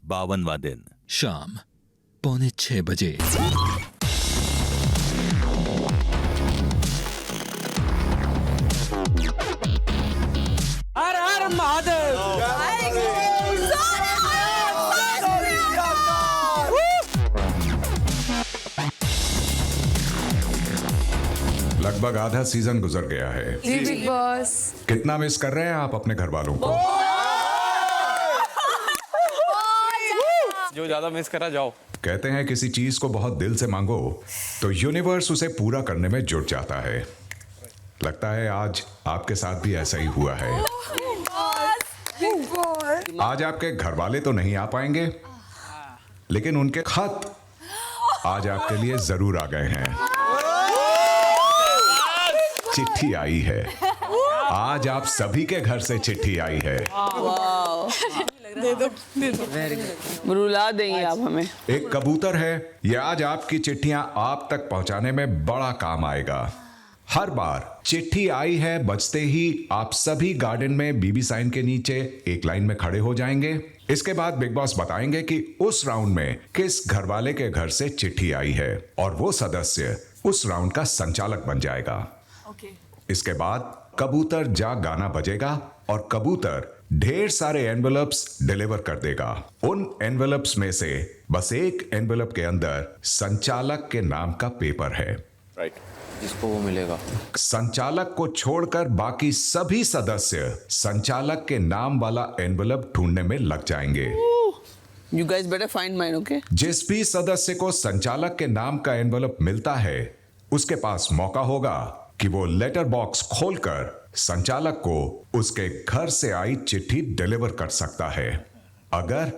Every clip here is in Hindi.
52वां दिन शाम 5:45 बजे। हर हर महादेव। लगभग आधा सीजन गुजर गया है। जी बिग बॉस। कितना मिस कर रहे हैं आप अपने घर वालों को? जो ज्यादा मिस करा जाओ। कहते हैं किसी चीज को बहुत दिल से मांगो तो यूनिवर्स उसे पूरा करने में जुट जाता है। लगता है आज आपके साथ भी ऐसा ही हुआ है। आज आपके घर वाले तो नहीं आ पाएंगे, लेकिन उनके खत आज आपके लिए जरूर आ गए हैं। चिट्ठी आई है। आज आप सभी के घर से चिट्ठी आई है। रुला देंगे आप हमें। एक कबूतर है, यह आज आपकी चिट्ठियां आप तक पहुंचाने में बड़ा काम आएगा। हर बार चिट्ठी आई है बजते ही आप सभी गार्डन में बीबी साइन के नीचे एक लाइन में खड़े हो जाएंगे। इसके बाद बिग बॉस बताएंगे कि उस राउंड में किस घरवाले के घर से चिट्ठी आई है और वो सदस्य उस राउंड का संचालक बन जाएगा। इसके बाद कबूतर जा गाना बजेगा और कबूतर ढेर सारे एनवेलप्स डिलीवर कर देगा। उन एनवेलप्स में से बस एक एनवेलप के अंदर संचालक के नाम का पेपर है। राइट, जिसको वो मिलेगा। संचालक को छोड़कर बाकी सभी सदस्य संचालक के नाम वाला एनवेलप ढूंढने में लग जाएंगे। You guys better find mine, okay? जिस भी सदस्य को संचालक के नाम का एनवेलप मिलता है उसके पास मौका होगा कि वो लेटर बॉक्स खोलकर संचालक को उसके घर से आई चिट्ठी डिलीवर कर सकता है, अगर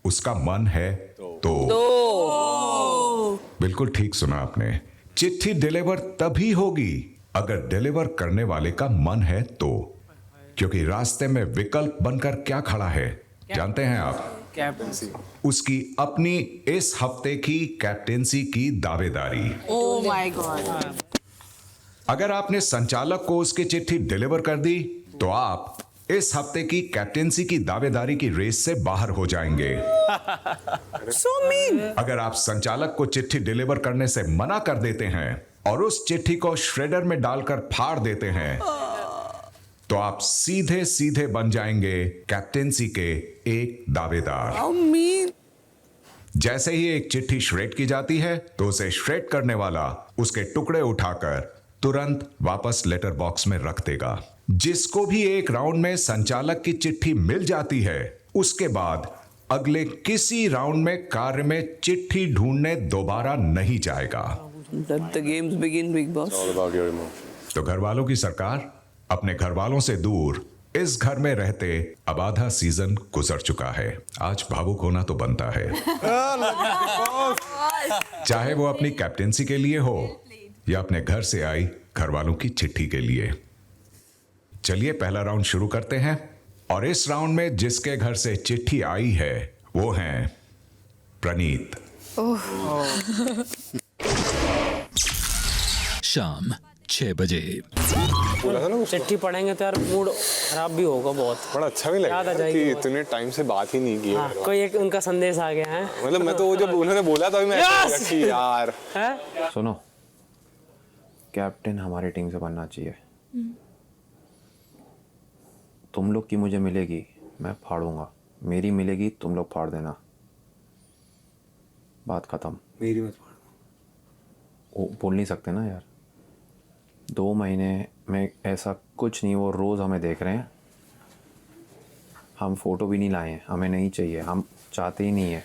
उसका मन है तो। बिल्कुल ठीक सुना आपने। चिट्ठी डिलीवर तभी होगी अगर डिलीवर करने वाले का मन है तो, क्योंकि रास्ते में विकल्प बनकर क्या खड़ा है जानते हैं आप? कैप्टनसी। उसकी अपनी इस हफ्ते की कैप्टेंसी की दावेदारी। Oh my God. अगर आपने संचालक को उसकी चिट्ठी डिलीवर कर दी तो आप इस हफ्ते की कैप्टेंसी की दावेदारी की रेस से बाहर हो जाएंगे। So mean. अगर आप संचालक को चिट्ठी डिलीवर करने से मना कर देते हैं और उस चिट्ठी को श्रेडर में डालकर फाड़ देते हैं तो आप सीधे सीधे बन जाएंगे कैप्टेंसी के एक दावेदार। How mean. जैसे ही एक चिट्ठी श्रेड की जाती है तो उसे श्रेड करने वाला उसके टुकड़े उठाकर तुरंत वापस लेटर बॉक्स में रख देगा। जिसको भी एक राउंड में संचालक की चिट्ठी मिल जाती है उसके बाद अगले किसी राउंड में कार्य में चिट्ठी ढूंढने दोबारा नहीं जाएगा। Let the games begin, Big Boss. All about your emotions. तो घर वालों की सरकार अपने घर वालों से दूर इस घर में रहते अब आधा सीजन गुजर चुका है। आज भावुक होना तो बनता है, चाहे वो अपनी कैप्टेंसी के लिए हो या अपने घर से आई घर वालों की चिट्ठी के लिए। चलिए पहला राउंड शुरू करते हैं और इस राउंड में जिसके घर से चिट्ठी आई है वो हैं प्रणीत। शाम 6 बजे। चिट्ठी पढ़ेंगे तो यार मूड खराब भी होगा बहुत। बड़ा अच्छा भी लगा याद आ जाएगी कि बहुत। तूने टाइम से बात ही नहीं की। हाँ, कोई एक उनका संदेश आ गया है। मतलब मैं तो वो जब उन्होंने बोला था मैं ऐसा लगा कि यार। हैं? सुनो, कैप्टन हमारी टीम से बनना चाहिए। तुम लोग की मुझे मिलेगी मैं फाड़ूंगा, मेरी मिलेगी तुम लोग फाड़ देना। बात खत्म। मेरी मत फाड़। वो बोल नहीं सकते ना यार। 2 महीने में ऐसा कुछ नहीं, वो रोज़ हमें देख रहे हैं। हम फोटो भी नहीं लाए हैं, हमें नहीं चाहिए, हम चाहते ही नहीं है।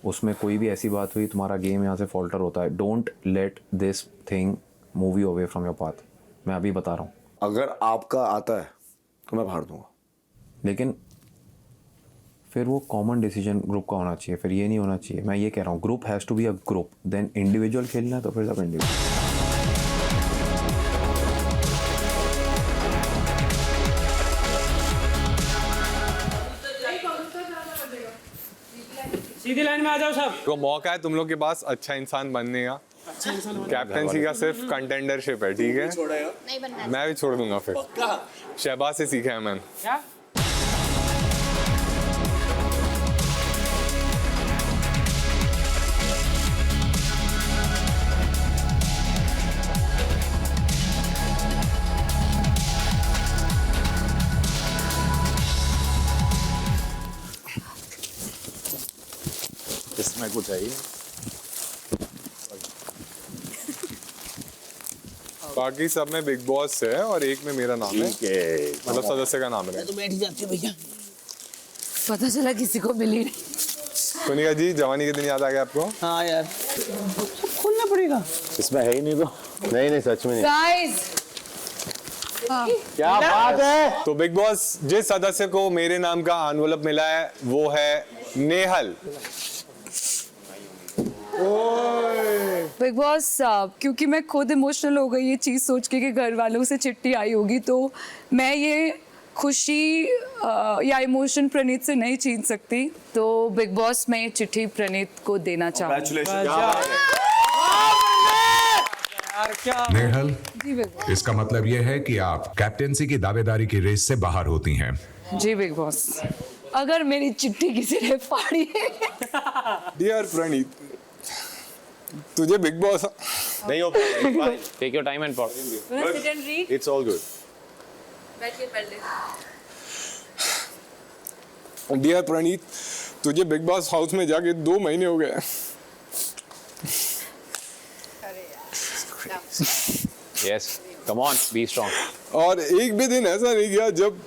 उसमें कोई भी ऐसी बात हुई तुम्हारा गेम यहाँ से फॉल्टर होता है। Don't let this thing move you away from your path. मैं अभी बता रहा हूँ। अगर आपका आता है तो मैं फाड़ दूंगा, लेकिन फिर वो कॉमन डिसीजन ग्रुप का होना चाहिए। फिर ये नहीं होना चाहिए, मैं ये कह रहा हूँ group has to be a group. Then individual खेलना है तो फिर सब इंडिविजुअल। सीधी लाइन में आ जाओ सब। तो मौका है तुम लोग के पास अच्छा इंसान बनने का। कैप्टनसी का सिर्फ कंटेंडरशिप है, ठीक है? नहीं बनना। मैं भी छोड़ दूंगा फिर। शहबाज से सीखा है मैंने। क्या? मेरे को चाहिए। बाकी सब में बिग बॉस है और एक में मेरा नाम है, ठीक है, मतलब सदस्य का नाम है। तो बैठ जाती हूँ भैया। पता चला किसी को मिली नहीं। सोनिका जी, जवानी के दिन याद आ गया आपको? हाँ यार, खोलना पड़ेगा। इसमें है ही नहीं तो। नहीं सच में नहीं। गाइस क्या बात है। तो बिग बॉस जिस सदस्य को मेरे नाम का एनवलप मिला है वो है नेहल। बिग बॉस क्योंकि मैं खुद इमोशनल हो गई ये चीज़ सोच के कि घर वालों से चिट्ठी आई होगी, तो मैं ये खुशी या इमोशन प्रणीत से नहीं छीन सकती। तो बिग बॉस में ये चिट्ठी प्रणीत को देना चाहूँगी। नेहल, जी बिग बॉस। इसका मतलब यह है कि आप कैप्टेंसी की दावेदारी की रेस से बाहर होती हैं। जी बिग बॉस। अगर मेरी चिट्ठी किसी ने फाड़ी है डियर प्रणीत, तुझे बिग बॉस नहीं हो पाएगा। Take your time and pause. It's all good. Dear Praneet, तुझे बिग बॉस हाउस में जाके 2 महीने हो गए। Yes, come on, B strong. और एक भी दिन ऐसा नहीं गया जब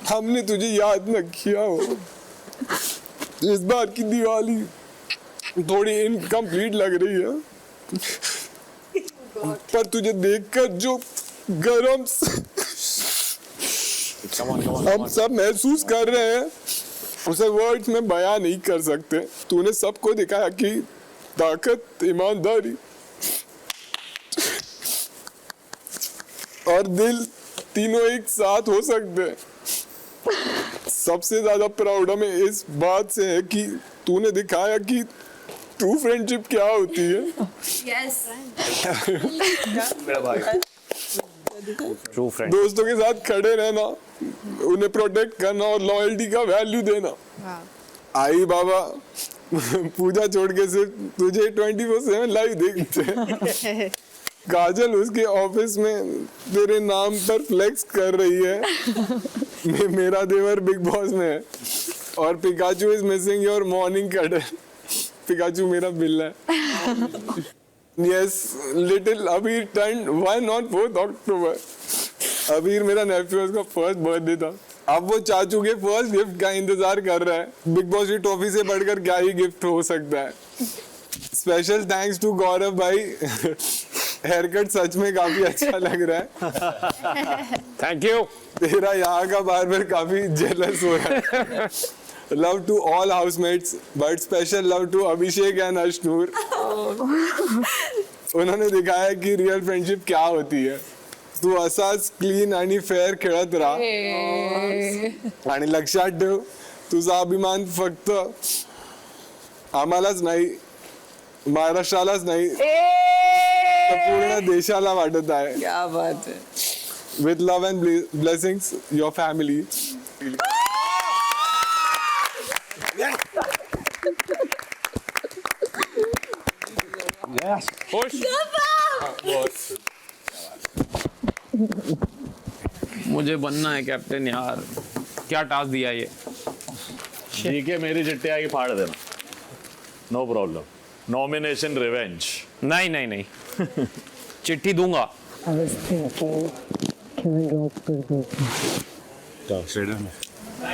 हमने तुझे याद न किया हो। इस बार की दिवाली थोड़ी इनकम्प्लीट लग रही है, पर तुझे देखकर जो गरम हम सब महसूस कर रहे हैं उसे वर्ड्स में बयां नहीं कर सकते। तूने सबको दिखाया कि ताकत, ईमानदारी और दिल तीनों एक साथ हो सकते हैं। सबसे ज्यादा प्राउड हमें इस बात से है कि तूने दिखाया कि ट्रू फ्रेंडशिप क्या होती है। True friend. दोस्तों के साथ खड़े रहना, उन्हें प्रोटेक्ट करना और लॉयल्टी का वैल्यू देना। आई बाबा पूजा छोड़ के सिर्फ तुझे 24/7 लाइव देखते हैं। काजल उसके ऑफिस में तेरे नाम पर फ्लेक्स कर रही है। मेरा देवर बिग बॉस में है और Pikachu is missing your morning cuddle. Pikachu मेरा बिल्ला है। यस, लिटिल अबीर टर्न 1 on 4th October। अबीर मेरा नेफ्यू, उसका फर्स्ट बर्थडे था। अब वो चाचू के फर्स्ट गिफ्ट का इंतजार कर रहा है। बिग बॉस की ट्रॉफी से बढ़कर क्या ही गिफ्ट हो सकता है। स्पेशल थैंक्स टू गौरव भाई, हेयर कट सच में काफी अच्छा लग रहा है। Thank you. तेरा यहाँ का बार्बर काफी जेलस हो रहा है। Love to all housemates but special love to Abhishek and Ashnoor. उन्होंने दिखाया कि रियल फ्रेंडशिप क्या होती है। तू असाच क्लीन आणि फेअर खेळत राहा आणि लक्षात ठेव, तुझा अभिमान फक्त आम्हालाच नाही, महाराष्ट्रालाच नाही, तर पूर्ण देशाला वाटत आहे। क्या बात है। With love and blessings, your family. मुझे बनना है कैप्टन यार। क्या टास्क दिया ये? ठीक है, मेरी चिट्ठी आगे फाड़ देना। No problem. Nomination revenge. नहीं नहीं नहीं चिट्ठी दूंगा।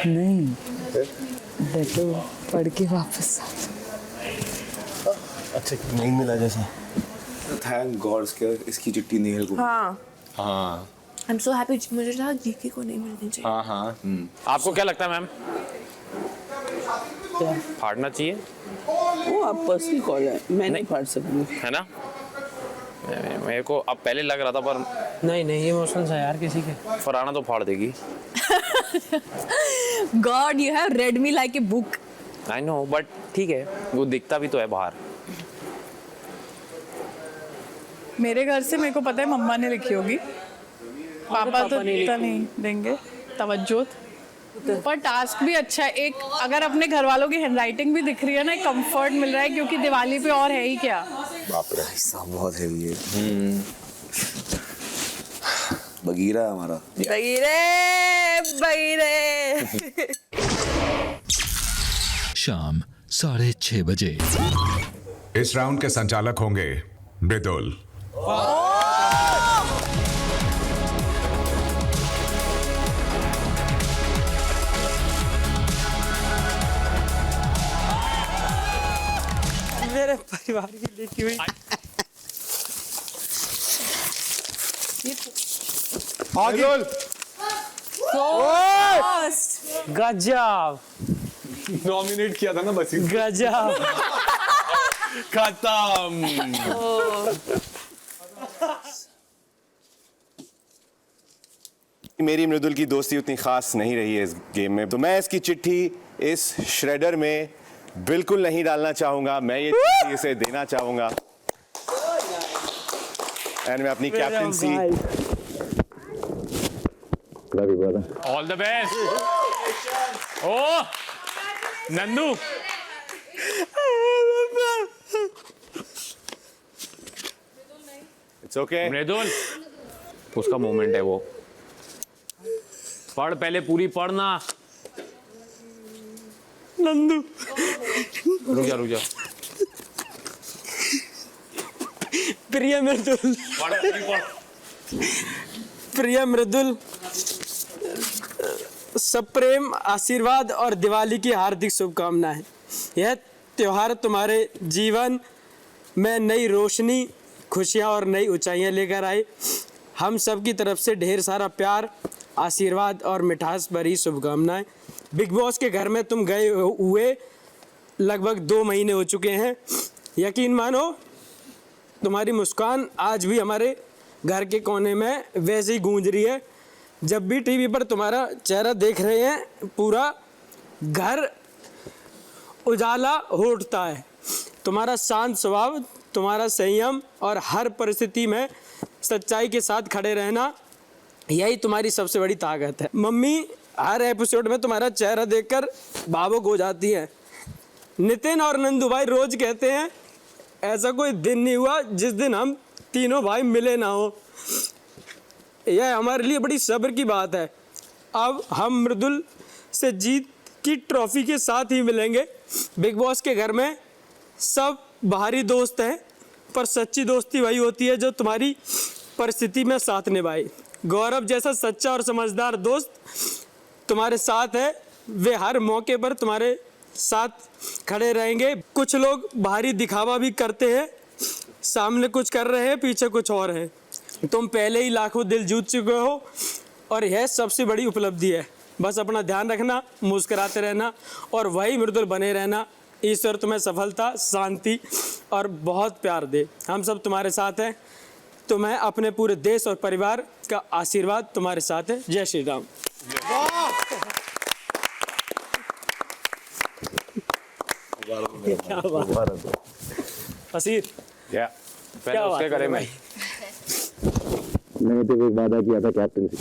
नहीं बैठो, पढ़ के वापस अच्छा नहीं मिला जैसा। थैंक गॉड इसकी चिट्ठी नेहल को। हाँ, हाँ आई एम सो हैप्पी। मुझे लगा जीके को नहीं मिलनी चाहिए। हाँ हाँ। आपको क्या लगता है मैम? फाड़ना चाहिए वो आप पर्सनल कॉल है, मैं नहीं फाड़ सकती। है ना? मेरे को अब पहले लग रहा था, पर नहीं नहीं, इमोशंस है यार किसी के। फरहाना तो फाड़ देगी। God you have read me like a book. I know, but ठीक है, वो दिखता भी तो है बाहर। मेरे घर से मेरे को पता है मम्मा ने लिखी होगी, पापा तो इतना नहीं देंगे तवज्जो। पर टास्क भी अच्छा है। एक अगर अपने घर वालों की हैंडराइटिंग भी दिख रही है ना, एक कंफर्ट मिल रहा है, क्योंकि दिवाली पे और है ही क्या। बाप रे साहब बहुत हैवी है। बगीरा है हमारा। बगीरे बगीरे। शाम 6:30 बजे। इस राउंड के संचालक होंगे मृदुल। मेरे परिवार की लिखी हुई गजब नॉमिनेट किया था ना बस गजब खत्म। मेरी मृदुल की दोस्ती उतनी खास नहीं रही है इस गेम में, तो मैं इसकी चिट्ठी इस श्रेडर में बिल्कुल नहीं डालना चाहूंगा। मैं ये चिट्ठी इसे देना चाहूंगा एंड मैं अपनी कैप्टनसी ऑल द बेस्ट। ओ नंदू इट्स ओके। मृदुल उसका मोमेंट है वो। पढ़, पहले पूरी पढ़ना। नंदू रुक जा प्रिय मृदुल, प्रिय मृदुल, सप्रेम आशीर्वाद और दिवाली की हार्दिक शुभकामनाएं। यह त्योहार तुम्हारे जीवन में नई रोशनी, खुशियां और नई ऊंचाइयां लेकर आए। हम सब की तरफ से ढेर सारा प्यार, आशीर्वाद और मिठास भरी शुभकामनाएं। बिग बॉस के घर में तुम गए हुए लगभग 2 महीने हो चुके हैं। यकीन मानो तुम्हारी मुस्कान आज भी हमारे घर के कोने में वैसे ही गूंज रही है। जब भी टीवी पर तुम्हारा चेहरा देख रहे हैं पूरा घर उजाला हो उठता है। तुम्हारा शांत स्वभाव, तुम्हारा संयम और हर परिस्थिति में सच्चाई के साथ खड़े रहना, यही तुम्हारी सबसे बड़ी ताकत है। मम्मी हर एपिसोड में तुम्हारा चेहरा देखकर भावुक हो जाती है। नितिन और नंदू भाई रोज कहते हैं ऐसा कोई दिन नहीं हुआ जिस दिन हम तीनों भाई मिले ना हो। यह हमारे लिए बड़ी सब्र की बात है। अब हम मृदुल से जीत की ट्रॉफी के साथ ही मिलेंगे। बिग बॉस के घर में सब बाहरी दोस्त हैं, पर सच्ची दोस्ती वही होती है जो तुम्हारी परिस्थिति में साथ निभाए। गौरव जैसा सच्चा और समझदार दोस्त तुम्हारे साथ है। वे हर मौके पर तुम्हारे साथ खड़े रहेंगे। कुछ लोग बाहरी दिखावा भी करते हैं, सामने कुछ कर रहे हैं, पीछे कुछ और है। तुम पहले ही लाखों दिल जीत चुके हो और यह सबसे बड़ी उपलब्धि है। बस अपना ध्यान रखना, मुस्कुराते रहना और वही मृदुल बने रहना। ईश्वर तुम्हें सफलता, शांति और बहुत प्यार दे। हम सब तुम्हारे साथ हैं। तुम्हें अपने पूरे देश और परिवार का आशीर्वाद तुम्हारे साथ है। जय श्री राम। क्या बात असीर, पहले उसके करे मैं मैंने तो एक वादा किया था कैप्टनसी।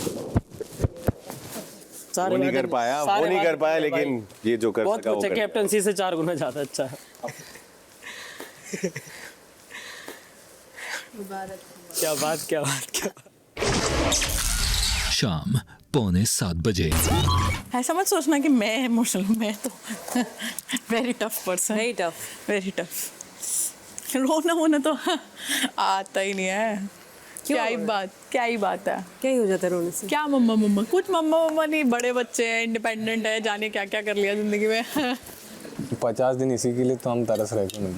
वो नहीं कर पाया लेकिन ये जो कर बहुत कुछ है। कैप्टनसी से 4 गुना ज्यादा अच्छा है। क्या बात। शाम 6:45 बजे। ऐसा मत सोचना कि मैं इमोशनल, मैं तो very tough person, very tough. रोना होना तो आता ही नहीं है। क्या ही बात है। क्या ही हो जाता है रोने से? क्या मम्मा कुछ मम्मा नहीं, बड़े बच्चे हैं, इंडिपेंडेंट है, जाने क्या क्या कर लिया जिंदगी में। 50 दिन इसी के लिए तो हम तरस रहे थे।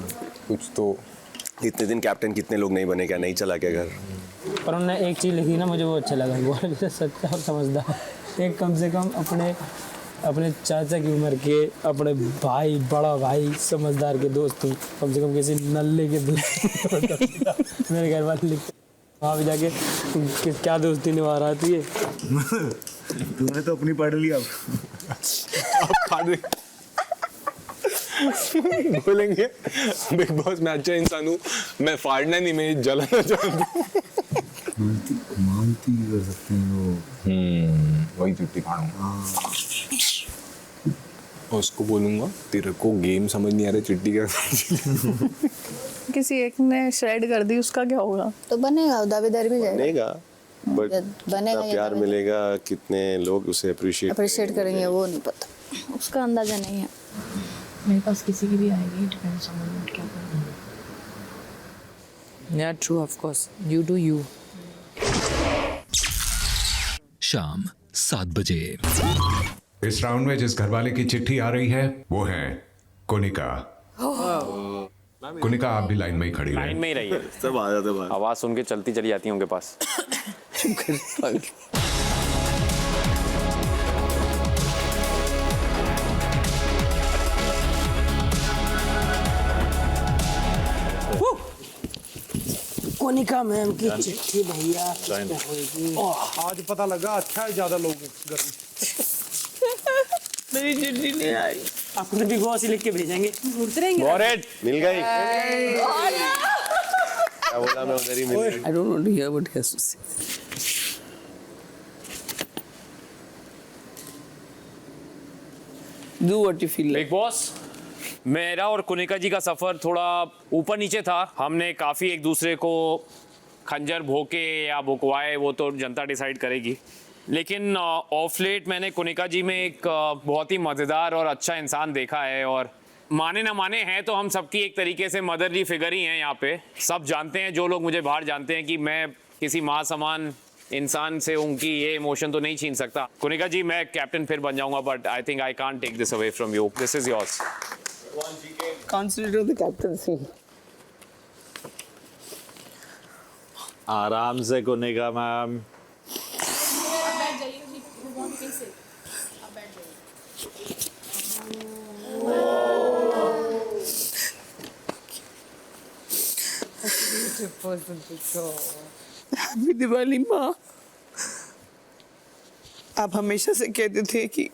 कुछ तो इतने दिन कैप्टन कितने लोग नहीं बने, क्या नहीं चला क्या घर? पर उन्होंने एक चीज़ लिखी ना, मुझे वो अच्छा लगा। वो सच्चा और समझदार। एक कम से कम अपने चाचा की उम्र के, अपने भाई, बड़ा भाई, समझदार के दोस्त हूँ। कम से कम किसी नल्ले के दोस्त। मेरे घर वाले लिखते वहाँ भी जाके क्या दोस्ती निभा रहा है तूने तो अपनी पढ़ लिया। बोलेंगे बिग बॉस में अच्छा इंसान हूँ, मैं फाड़ना नहीं, मैं जलाना चाहता हूँ। मानती कर सकते हैं वो। वही चिट्ठी फाड़ूंगा और उसको बोलूंगा तेरे को गेम समझ नहीं आ रहा, चिट्ठी कर। किसी एक ने श्रेड कर दी, उसका क्या होगा? तो बनेगा, दावेदार भी जाएगा। बनेगा, बट बनेगा, प्यार मिलेगा, कितने लोग उसे अप्रिशिएट करेंगे वो नहीं पता, उसका अंदाजा नहीं है। मेरे पास किसी की भी आएगी, डिपेंड्स ऑन मूड क्या करना है। Yeah, true, of course. You do you. शाम 7 बजे। इस राउंड में जिस घरवाले की चिट्ठी आ रही है वो है कोनिका। कोनिका आप भी लाइन में ही खड़ी रहे। लाइन में ही रहिए, सब आ जाते हैं। आवाज सुन के चलती चली जाती है उनके पास। कोनिका मैम की चिट्ठी भैया होगी। आज पता लगा, अच्छा है ज्यादा लोग घर में। मेरी चिट्ठी नहीं आई। आपको बिग बॉस ही लिख के भेजेंगे। Got it! मिल गई। क्या बोला मैं उधर ही मिल गई। I don't want to hear what he has to say. Do what you feel like. Big boss, मेरा और कुनिका जी का सफर थोड़ा ऊपर नीचे था। हमने काफी एक दूसरे को खंजर भोंके या भुकवाए, वो तो जनता डिसाइड करेगी। लेकिन ऑफ लेट मैंने कुनिका जी में एक बहुत ही मजेदार और अच्छा इंसान देखा है, और माने ना माने हैं तो हम सबकी एक तरीके से मदरली फिगर ही हैं यहाँ पे। सब जानते हैं, जो लोग मुझे बाहर जानते हैं, कि मैं किसी माँ समान इंसान से उनकी ये इमोशन तो नहीं छीन सकता। कुनिका जी, मैं कैप्टन फिर बन जाऊंगा, but I think I can't take this away from you. This is yours. Consider the captaincy. आराम से कोनिका मैम। हैप्पी दिवाली माँ। आप हमेशा से कहते थे कि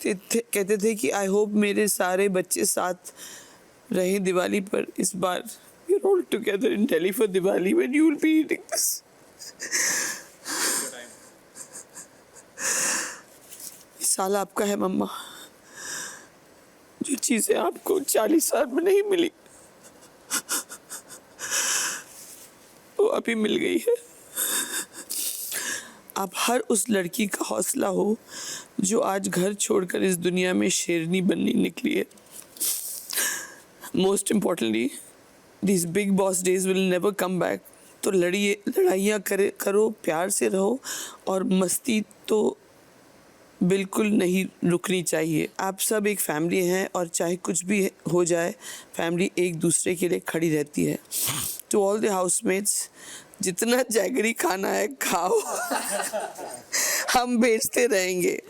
कहते थे कि आई होप मेरे सारे बच्चे साथ रहे दिवाली पर। इस बार we are all together in Delhi for Diwali when you will be eating this. इस साल आपका है मम्मा। जो चीजें आपको 40 साल में नहीं मिली वो अभी मिल गई है। आप हर उस लड़की का हौसला हो जो आज घर छोड़कर इस दुनिया में शेरनी बनने निकली है। Most importantly, this big boss days will never come back. तो लड़ाइयाँ करो, प्यार से रहो, और मस्ती तो बिल्कुल नहीं रुकनी चाहिए। आप सब एक फैमिली हैं, और चाहे कुछ भी हो जाए, फैमिली एक दूसरे के लिए खड़ी रहती है। टू ऑल द हाउसमेट्स, जितना जैगरी खाना है खाओ। हम बेचते रहेंगे।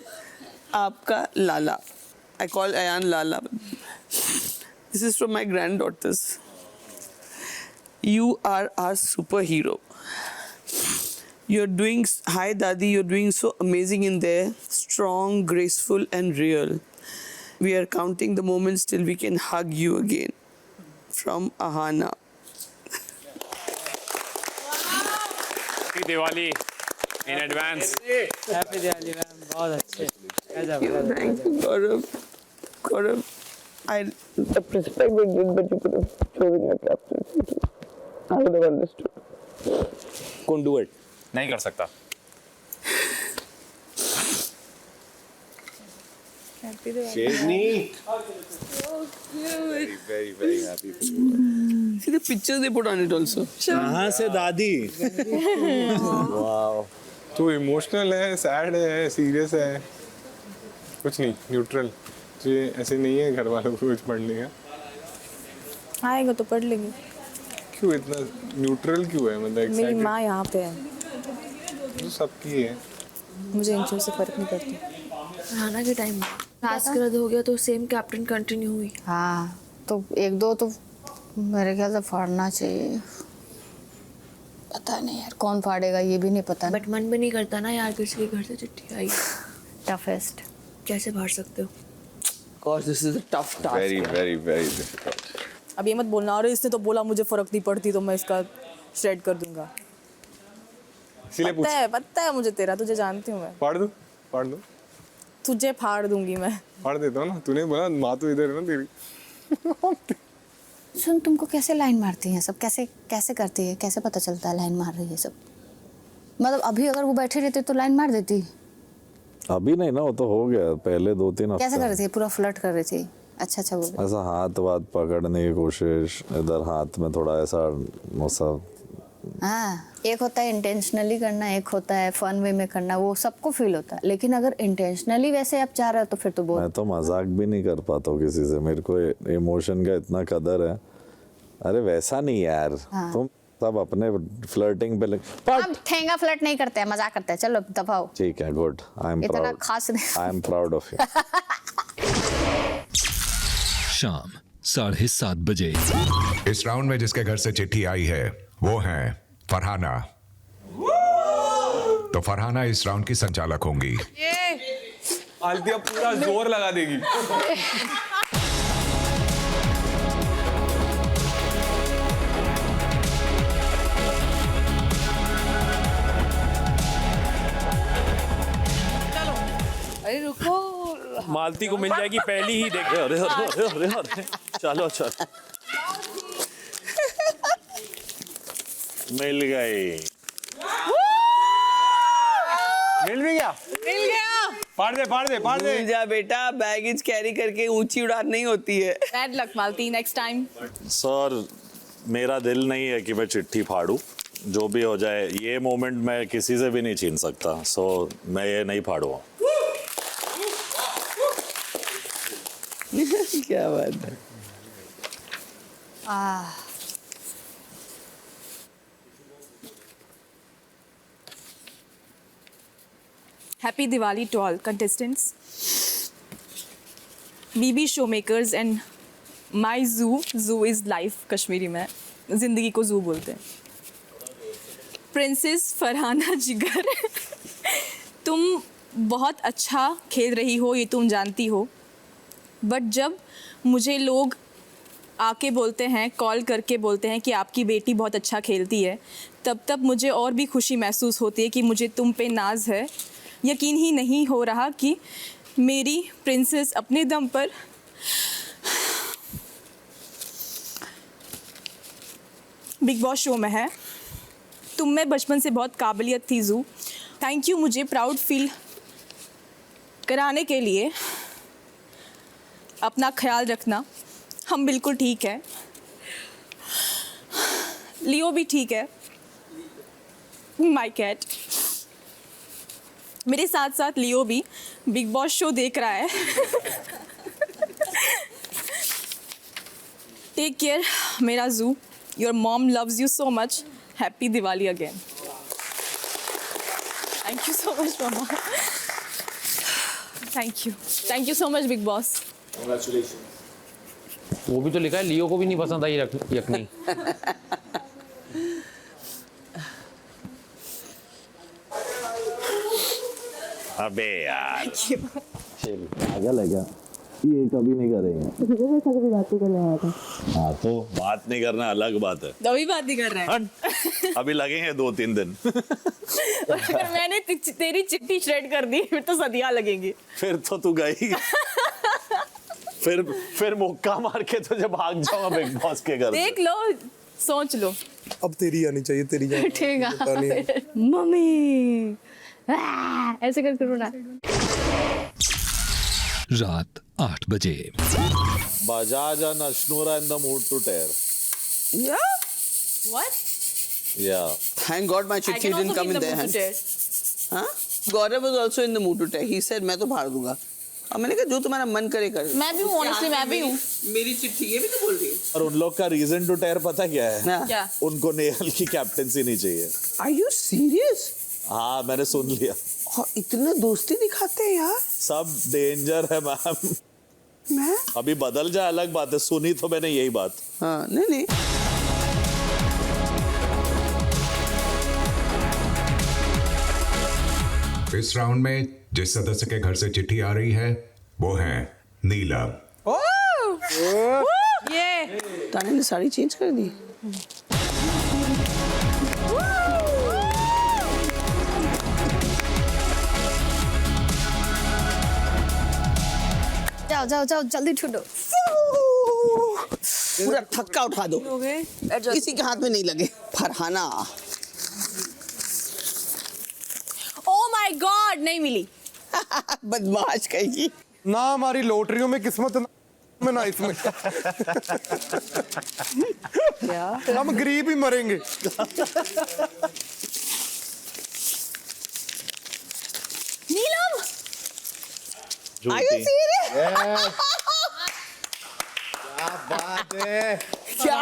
आपका Lala. I call Ayan Lala. This is from my granddaughters. You are our superhero. You're doing, hi Dadi, you're doing so amazing in there. Strong, graceful and real. We are counting the moments till we can hug you again. From Ahana. Happy Diwali in advance. Happy Diwali ma'am, बहुत अच्छे। Thank you, Gaurav. I respect what you did, but you could have chosen your captaincy too. I would have understood. Couldn't do it. नहीं कर सकता। शेरनी। Very, very happy for you. See the pictures they put on it also. कहाँ से दादी? Wow. तो इमोशनल है, सैड है, सीरियस है, कुछ नहीं, न्यूट्रल। तो ये ऐसे नहीं है घर वालों को कुछ पढ़ने का। आएगा तो पढ़ लेंगे। क्यों इतना न्यूट्रल क्यों है? मतलब मेरी excited? माँ यहाँ पे है, तो सबकी है। मुझे इन चीज़ों से फर्क नहीं पड़ती। खाना के टाइम टास्क रद्द हो गया तो सेम कैप्टन कंटिन्यू हुई। हाँ, तो एक दो तो मेरे ख्याल से फाड़ना चाहिए। पता नहीं यार कौन फाड़ेगा, ये भी नहीं पता। बट मन भी नहीं करता ना यार, किसी के घर से चिट्ठी आई। टफेस्ट कैसे फाड़ सकते हो? Gosh, this is a tough task. Very, very, very difficult. अब ये मत बोलना, अरे इसने तो बोला मुझे फर्क नहीं पड़ती तो मैं इसका श्रेड कर दूंगा। इसीलिए पता है मुझे तेरा, तुझे जानती हूँ मैं। फाड़ दो। तुझे फाड़ दूंगी मैं। फाड़ देता हूँ ना, तूने बोला माँ तो इधर है ना तेरी। सुन, तुमको कैसे लाइन मारती हैं सब? कैसे करती है? कैसे पता चलता है लाइन मार रही है सब? मतलब अभी अगर वो बैठे रहते तो लाइन मार देती। अभी नहीं ना, वो तो हो गया पहले 2-3 हफ्ते। कैसे कर रहे थे? पूरा फ्लर्ट कर रहे थे? अच्छा बोल रहे। ऐसा हाथ वाथ पकड़ने की कोशिश, इधर हाथ में थोड़ा ऐसा वो सब। हाँ, एक होता है इंटेंशनली करना, एक होता है फन वे में करना, वो सबको फील होता है। लेकिन अगर इंटेंशनली वैसे आप चाह रहे हो तो फिर तो बहुत। मैं तो मजाक भी नहीं कर पाता हूँ किसी से, मेरे को इमोशन का इतना कदर है। अरे वैसा नहीं यार, हाँ। तुम सब अपने फ्लर्टिंग पे हम ठेंगा फ्लर्ट नहीं करते हैं, मजाक करते हैं। चलो दबाओ। ठीक है, गुड। आई एम इतना प्राउड, खास नहीं। I am proud of you. शाम 7:30 बजे। इस राउंड में जिसके घर से चिट्ठी आई है वो है फरहाना। तो फरहाना इस राउंड की संचालक होंगी। आलतिया पूरा जोर लगा देगी। अरे रुको, मालती को मिल जाएगी पहली ही देख। अरे अरे अरे अरे, चलो चलो, मिल गई। मिल भी गया। मिल गया। पाड़ दे पाड़ दे पाड़ दे। भूल जा बेटा, बैगेज कैरी करके ऊंची उड़ान नहीं होती है। बैड लक मालती, नेक्स्ट टाइम। सर, मेरा दिल नहीं है कि मैं चिट्ठी फाड़ूं। जो भी हो जाए, ये मोमेंट मैं किसी से भी नहीं छीन सकता, सो मैं ये नहीं फाड़ूंगा। क्या बात है। Happy Diwali to all contestants. BB showmakers and my zoo. Zoo is life Kashmiri में, जिंदगी को zoo बोलते हैं। प्रिंसेस फरहाना जिगर, तुम बहुत अच्छा खेल रही हो, ये तुम जानती हो। बट जब मुझे लोग आके बोलते हैं, कॉल करके बोलते हैं कि आपकी बेटी बहुत अच्छा खेलती है, तब मुझे और भी खुशी महसूस होती है कि मुझे तुम पे नाज है। यकीन ही नहीं हो रहा कि मेरी प्रिंसेस अपने दम पर बिग बॉस शो में है। तुम में बचपन से बहुत काबिलियत थी जू। थैंक यू मुझे प्राउड फील कराने के लिए। अपना ख्याल रखना, हम बिल्कुल ठीक है। लियो भी ठीक है, माय कैट। मेरे साथ साथ लियो भी बिग बॉस शो देख रहा है। टेक केयर मेरा जू। Your mom loves you so much. Happy Diwali again. Thank you so much mama. Thank you so much big boss. वो भी तो लिखा है, लियो को भी नहीं पसंद आई यखनी। अबे यार, पागल है क्या? ये कभी नहीं करेंगे। हाँ, तो बात नहीं करना अलग बात है। अभी बात नहीं कर रहे हैं। अभी लगेंगे 2-3 दिन। अगर मैंने तेरी चिट्ठी श्रेड कर दी फिर तो सदियां लगेंगी। फिर तो तू गई। फिर मुक्का मार के तुझे भाग जाऊंगा बिग बॉस के घर। देख लो, सोच लो। अब तेरी आनी चाहिए, तेरी जान। ठीक है मम्मी, ऐसे कर करो ना। रात 8 बजे। Bajaj and Ashnura in the mood to tear. Yeah. What? Yeah. Thank God my chitti didn't come in their hand. हाँ? Gaurav was also in the mood to tear. He said मैं तो फाड़ दूंगा। अब मैंने कहा जो तुम्हारा मन करे कर। मैं भी हूँ, honestly मैं भी हूँ। मेरी चिट्ठी ये भी तो बोल रही है। और उन लोग का रीजन टू टेयर पता क्या है? क्या? उनको नेहल की कैप्टेंसी नहीं चाहिए। Are you serious? हाँ, मैंने सुन लिया। हाँ, इतना दोस्ती दिखाते हैं यार। सब डेंजर है मैम। मैं? अभी बदल जाए अलग बात है, सुनी तो मैंने यही बात। हाँ, नहीं। इस राउंड में जिस सदस्य के घर से चिट्ठी आ रही है वो है नीलम। ये ताने ने साड़ी चेंज कर दी। जाओ जल्दी छूटो। पूरा थक्का उठा दो। किसी के हाथ में नहीं लगे। फरहाना। ओह माय गॉड, नहीं मिली। बदमाश कहीं ना हमारी लॉटरियों में किस्मत में ना इसमें। क्या हम गरीब ही मरेंगे। नीलम झूठी। Are you serious? क्या बात है। क्या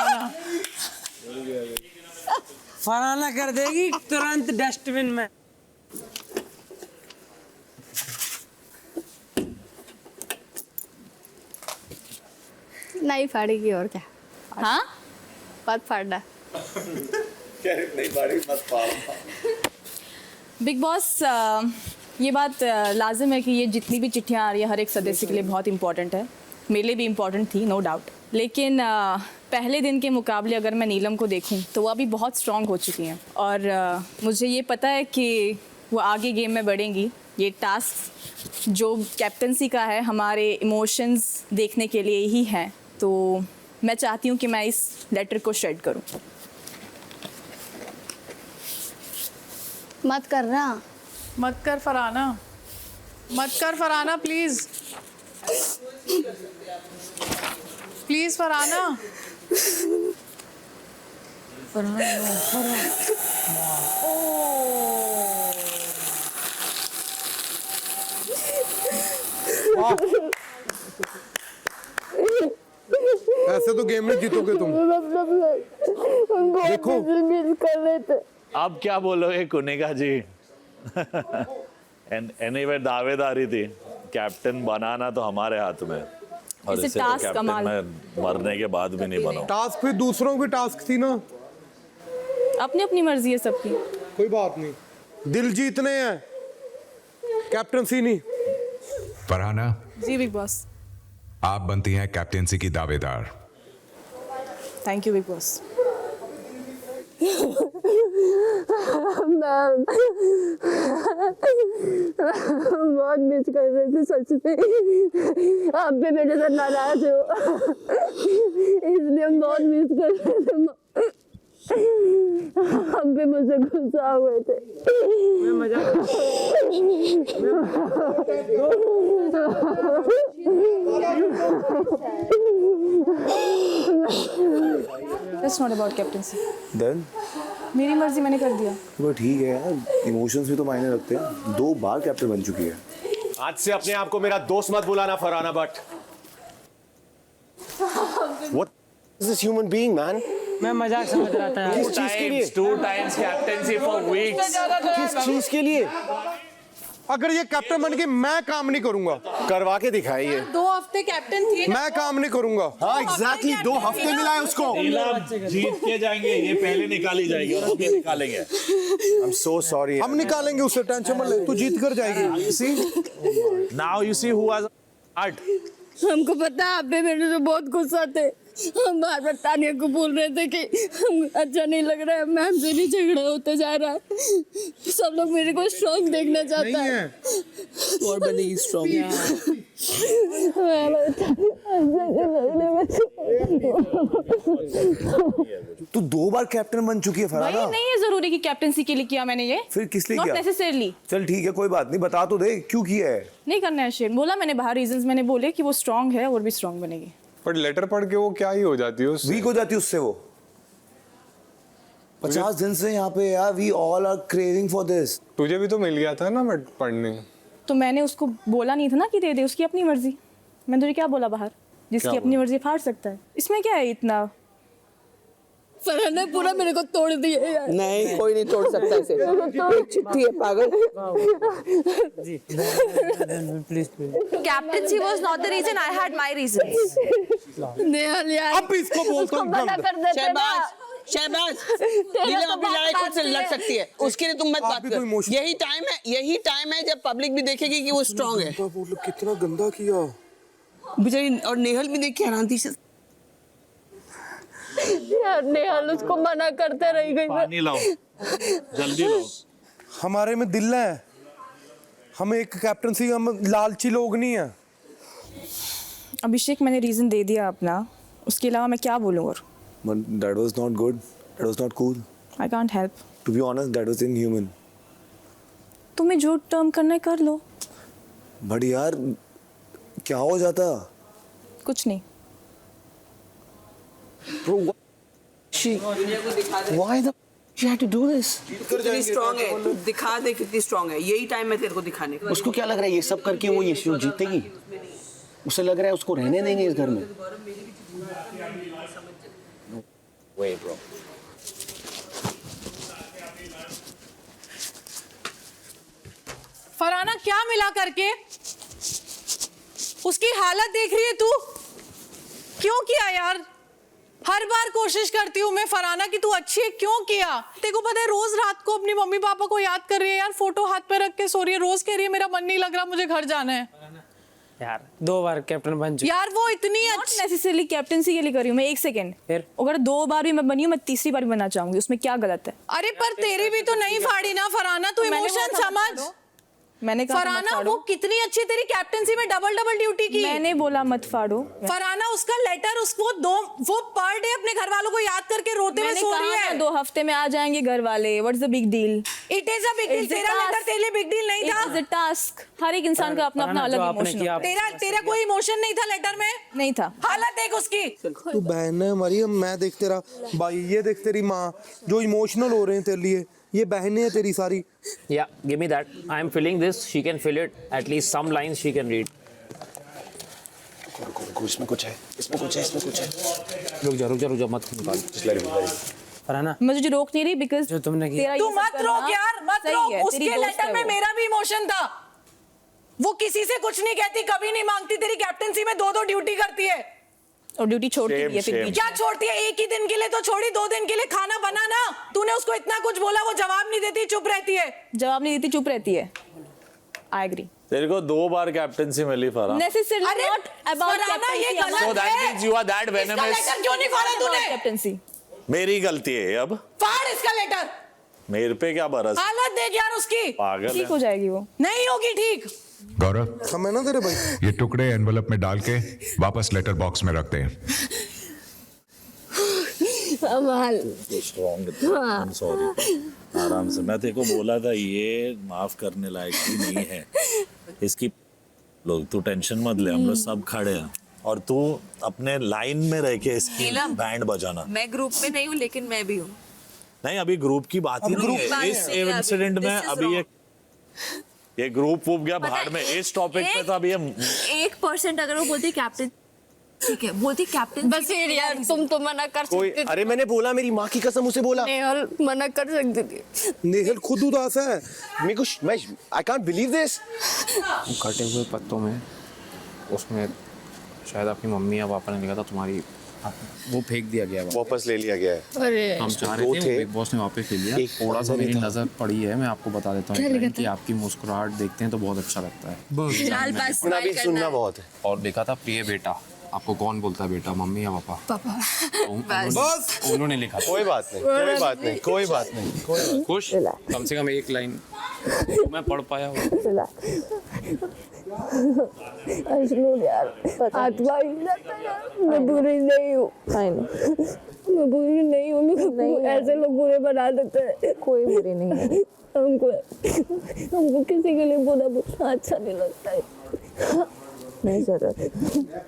फराना कर देगी तुरंत डस्टबिन में। नहीं फाड़ेगी और क्या। हाँ मत फाड़ना। नहीं बारी मत पाओ। बिग बॉस ये बात लाजिम है कि ये जितनी भी चिट्ठियाँ आ रही है हर एक सदस्य के लिए बहुत इंपॉर्टेंट है। मेरे लिए भी इम्पॉर्टेंट थी, नो डाउट। लेकिन पहले दिन के मुकाबले अगर मैं नीलम को देखूं तो वो अभी बहुत स्ट्रांग हो चुकी हैं और मुझे ये पता है कि वो आगे गेम में बढ़ेंगी। ये टास्क जो कैप्टनसी का है हमारे इमोशंस देखने के लिए ही है, तो मैं चाहती हूँ कि मैं इस लेटर को शेड करूँ। मत करना। मत कर फरहाना, मत कर फरहाना प्लीज, प्लीज फरहाना। ऐसे तो गेम में जीतोगे तुम। देखो अब क्या बोलोगे कुनिका जी? एनीवे दावेदारी थी, कैप्टन बनाना तो हमारे हाथ में, और इसे इसे तो टास्क कैप्टन कमाल। में मरने के बाद भी नहीं बनाऊं। टास्क भी दूसरों की टास्क थी ना। अपनी अपनी मर्जी है सबकी। कोई बात नहीं, दिल जीतने हैं, कैप्टनसी नहीं। फरहाना, जी बिग बॉस। आप बनती हैं कैप्टेंसी की दावेदार। Thank you big boss. Ma'am बहुत मिस कर रहे थे सच में। आप भी मेरे साथ नाराज हो इसलिए हम बहुत मिस कर रहे थे। हम भी मुझसे गुस्सा हुए थे। That's not about captaincy. Then मेरी मर्जी मैंने कर दिया। वो ठीक है यार, इमोशंस भी तो मायने रखते हैं। 2 बार कैप्टन बन चुकी है। आज से अपने आप को मेरा दोस्त मत बुलाना Farhana Bhatt. What is this human being, man? मैं मजाक समझ रहा था यार। किस चीज के लिए? 2 times captaincy for weeks। किस चीज के लिए? अगर ये कैप्टन बन के मैं काम नहीं करूंगा। करवा के दिखाइए। 2 हफ्ते कैप्टन थी। मैं काम नहीं करूंगा। हाँ एग्जैक्टली, 2 हफ्ते मिला है उसको। जीत के जाएंगे, ये पहले निकाली जाएगी और उसके निकालेंगे। I'm so sorry। हम निकालेंगे उसे, टेंशन मत ले, तू जीत कर जाएगी। See, now you see who has heart। हमको पता है आप भी मेरे से बहुत गुस्सा थे। हम बार बार तानिया को बोल रहे थे कि हम अच्छा नहीं लग रहा है, मैम से नहीं झगड़ा होता जा रहा है। सब लोग मेरे को स्ट्रॉन्ग देखना चाहता है। और बनेगी स्ट्रॉन्ग। तू 2 बार कैप्टन बन चुकी है भाई फरहाना। नहीं है जरूरी कि कैप्टनसी के लिए किया मैंने ये। फिर किस लिए Not किया? necessarily। चल ठीक है, कोई बात नहीं, बता तो दे क्यों किया है। नहीं करना है शेर। बोला मैंने बाहर रीजंस मैंने बोले कि वो स्ट्रांग है और भी स्ट्रांग बनेगी। पर लेटर पढ़ के वो क्या ही हो जाती है उससे? वीक हो जाती है उससे वो। 50 दिन से यहाँ पे यार, we all are craving for this. तुझे भी तो मिल गया था ना बट पढ़ने। तो मैंने उसको बोला नहीं था ना कि दे दे, उसकी अपनी मर्जी। मैंने तुझे क्या बोला बाहर? जिसकी अपनी मर्जी फाड़ सकता है, इसमें क्या है इतना? फरहान ने पूरा मेरे को तोड़ दिया यार। नहीं कोई नहीं तोड़ सकता इसे। एक चिट्ठी है पागल। Captaincy was not the reason. I had my reasons. Nehal यार, अब इसको बोलता हूँ मना कर देते ना। शहबाज नीलम अपनी लड़ाई खुद से लड़ सकती है, उसके लिए तुम मत बात कर। यही टाइम है जब पब्लिक भी देखेगी कि वो स्ट्रांग है। कितना गंदा किया बेचारी, और नेहल भी देख के हैरान थी। यार नेहाल उसको मना करते रह गई। पानी लाओ, जल्दी लाओ। हमारे में दिल है, हम एक कैप्टनसी, हम लालची लोग नहीं है। अभिषेक मैंने रीजन दे दिया अपना, उसके अलावा मैं क्या बोलूँ? और But that was not good. That was not cool. I can't help. To be honest, that was inhuman. तुम्हें जो टर्म करना है कर लो। बट यार क्या हो जाता? कुछ नहीं। Bro, why the she had to do this? कितनी स्ट्रांग है, तू दिखा दे कितनी स्ट्रांग है। यही टाइम है तेरे को दिखाने का। उसको क्या लग रहा है ये सब करके वो ये शो जीतेगी? उसे लग रहा है उसको रहने देंगे इस घर में? Wait, bro. फरहाना क्या मिला करके? उसकी हालत देख रही है तू? क्यों किया यार? हर बार कोशिश करती हूँ मैं फरहाना कि तू अच्छी है, क्यों किया? तेरे को पता है रोज रात को अपनी मम्मी पापा को याद कर रही है यार, फोटो हाथ पे रख के सो रही है, रोज कह रही है मेरा मन नहीं लग रहा, मुझे घर जाना है। यार 2 बार कैप्टन बन चुकी। यार वो इतनी अच्छी नेसेसरली कैप्टनसी के लिए कर रही हूँ मैं। 1 सेकंड, फिर अगर 2 बार भी मैं बनी हूँ, मैं तीसरी बार भी बनना चाहूंगी, उसमें क्या गलत है? अरे पर तेरी भी तो नहीं फाड़ी ना फरहाना, तू इमोशन समझ। मैंने कहा फरहाना वो कितनी अच्छी तेरी कैप्टनसी में डबल ड्यूटी की। मैंने बोला मत फाड़ो। फरहाना उसका लेटर उसको वो पर डे अपने घर वालों को याद करके रोते हुए सो रही है। 2 हफ्ते में आ जाएंगे घर वाले, what's the big deal? It is a big deal. तेरा लेटर तेरे लिए बिग डील नहीं था। It is a task. हर एक इंसान का अपना अपना अलग इमोशन होता है। तेरा कोई इमोशन नहीं था लेटर में? नहीं था। हालत देख उसकी। तू बहन है हमारी, मैं देख तेरा भाई, ये देख तेरी माँ जो इमोशनल हो रहे हैं तेरे लिए, ये बहनें हैं तेरी सारी। Yeah, give me that. I am feeling this. She can feel it. At least some lines she can read. रुको, इसमें कुछ है, इसमें कुछ है, इसमें कुछ है। रुक जा मत निकाल। फरहाना मैं तुझे रोक नहीं रही बिकॉज़ जो तुमने किया। तू मत रोक यार, मत रोक। उसके लेटर में मेरा भी इमोशन था। वो किसी से कुछ नहीं कहती, कभी नहीं मांगती, तेरी कैप्टनसी में 2 ड्यूटी करती है। और ड्यूटी छोड़ती है फिर भी। क्या छोड़ती है? 1 ही दिन के लिए तो छोड़ी, 2 दिन के लिए खाना बना ना। तूने उसको इतना कुछ बोला, वो जवाब नहीं देती, चुप रहती है। जवाब नहीं देती, चुप रहती है। I agree. तेरे को 2 बार कैप्टनसी मिली Farhana. Necessarily not about captaincy. ये गलत है। So that means you are that venomous. इसका लेटर क्यों नहीं फाड़ा तूने? कैप्टनसी मेरी गलती है अब। फाड़ इसका लेटर। मेरे पे क्या बरस? हालत देख यार उसकी। पागल ठीक हो जाएगी वो। नहीं होगी ठीक। गौरव, हम है ना तेरे भाई। ये टुकड़े एनवेलप में डाल के वापस लेटर बॉक्स में रख दे। सॉरी, आराम से। मैं तेरे को बोला था ये माफ करने लायक भी नहीं है इसकी। लोग तू टेंशन मत ले, हम लोग सब खड़े हैं और तू अपने लाइन में रह के इसकी बैंड बजाना। मैं ग्रुप में नहीं हूँ लेकिन मैं भी हूँ। नहीं, अभी ग्रुप की बात ही नहीं है। इस इंसिडेंट में अभी ये ग्रुप वूप गया भाड़ में। इस टॉपिक पे तो अभी ये 1% अगर वो बोलती कैप्टन, ठीक है, बोलती कैप्टन बस यार तुम तो मना कर कोई, सकते थे। अरे मैंने बोला, मेरी माँ की कसम उसे बोला। नेहल मना कर सकती थी। नेहल खुद उदास है। मेरे को मैं आई कांट बिलीव दिस। कटे हुए पत्तों में उसमें शायद आपकी मम्मी या पापा ने लिखा था तुम्हारी, वो फेंक दिया गया, वापस ले लिया गया है। अरे हम चाह रहे थे, बिग बॉस ने वापस ले लिया। थोड़ा सा मेरी नजर पड़ी है, मैं आपको बता देता हूँ कि आपकी मुस्कुराहट देखते हैं तो बहुत अच्छा लगता है। सुनना बहुत है। और लिखा था प्रिय बेटा। आपको कौन बोलता है बेटा, मम्मी या पापा? पापा। बस उन्होंने लिखा। कोई बात नहीं, कोई बात नहीं, कोई बात नहीं। खुश, कम से कम एक लाइन मैं पढ़ पाया हूँ। यार आत्मा मैं बुरी नहीं हूँ। मैं बुरी नहीं हूँ। नहीं, ऐसे लोग बुरे बना देते हैं। कोई बुरी नहीं है। हमको किसी के लिए बुरा बोलना अच्छा नहीं लगता है। नहीं जरूरत,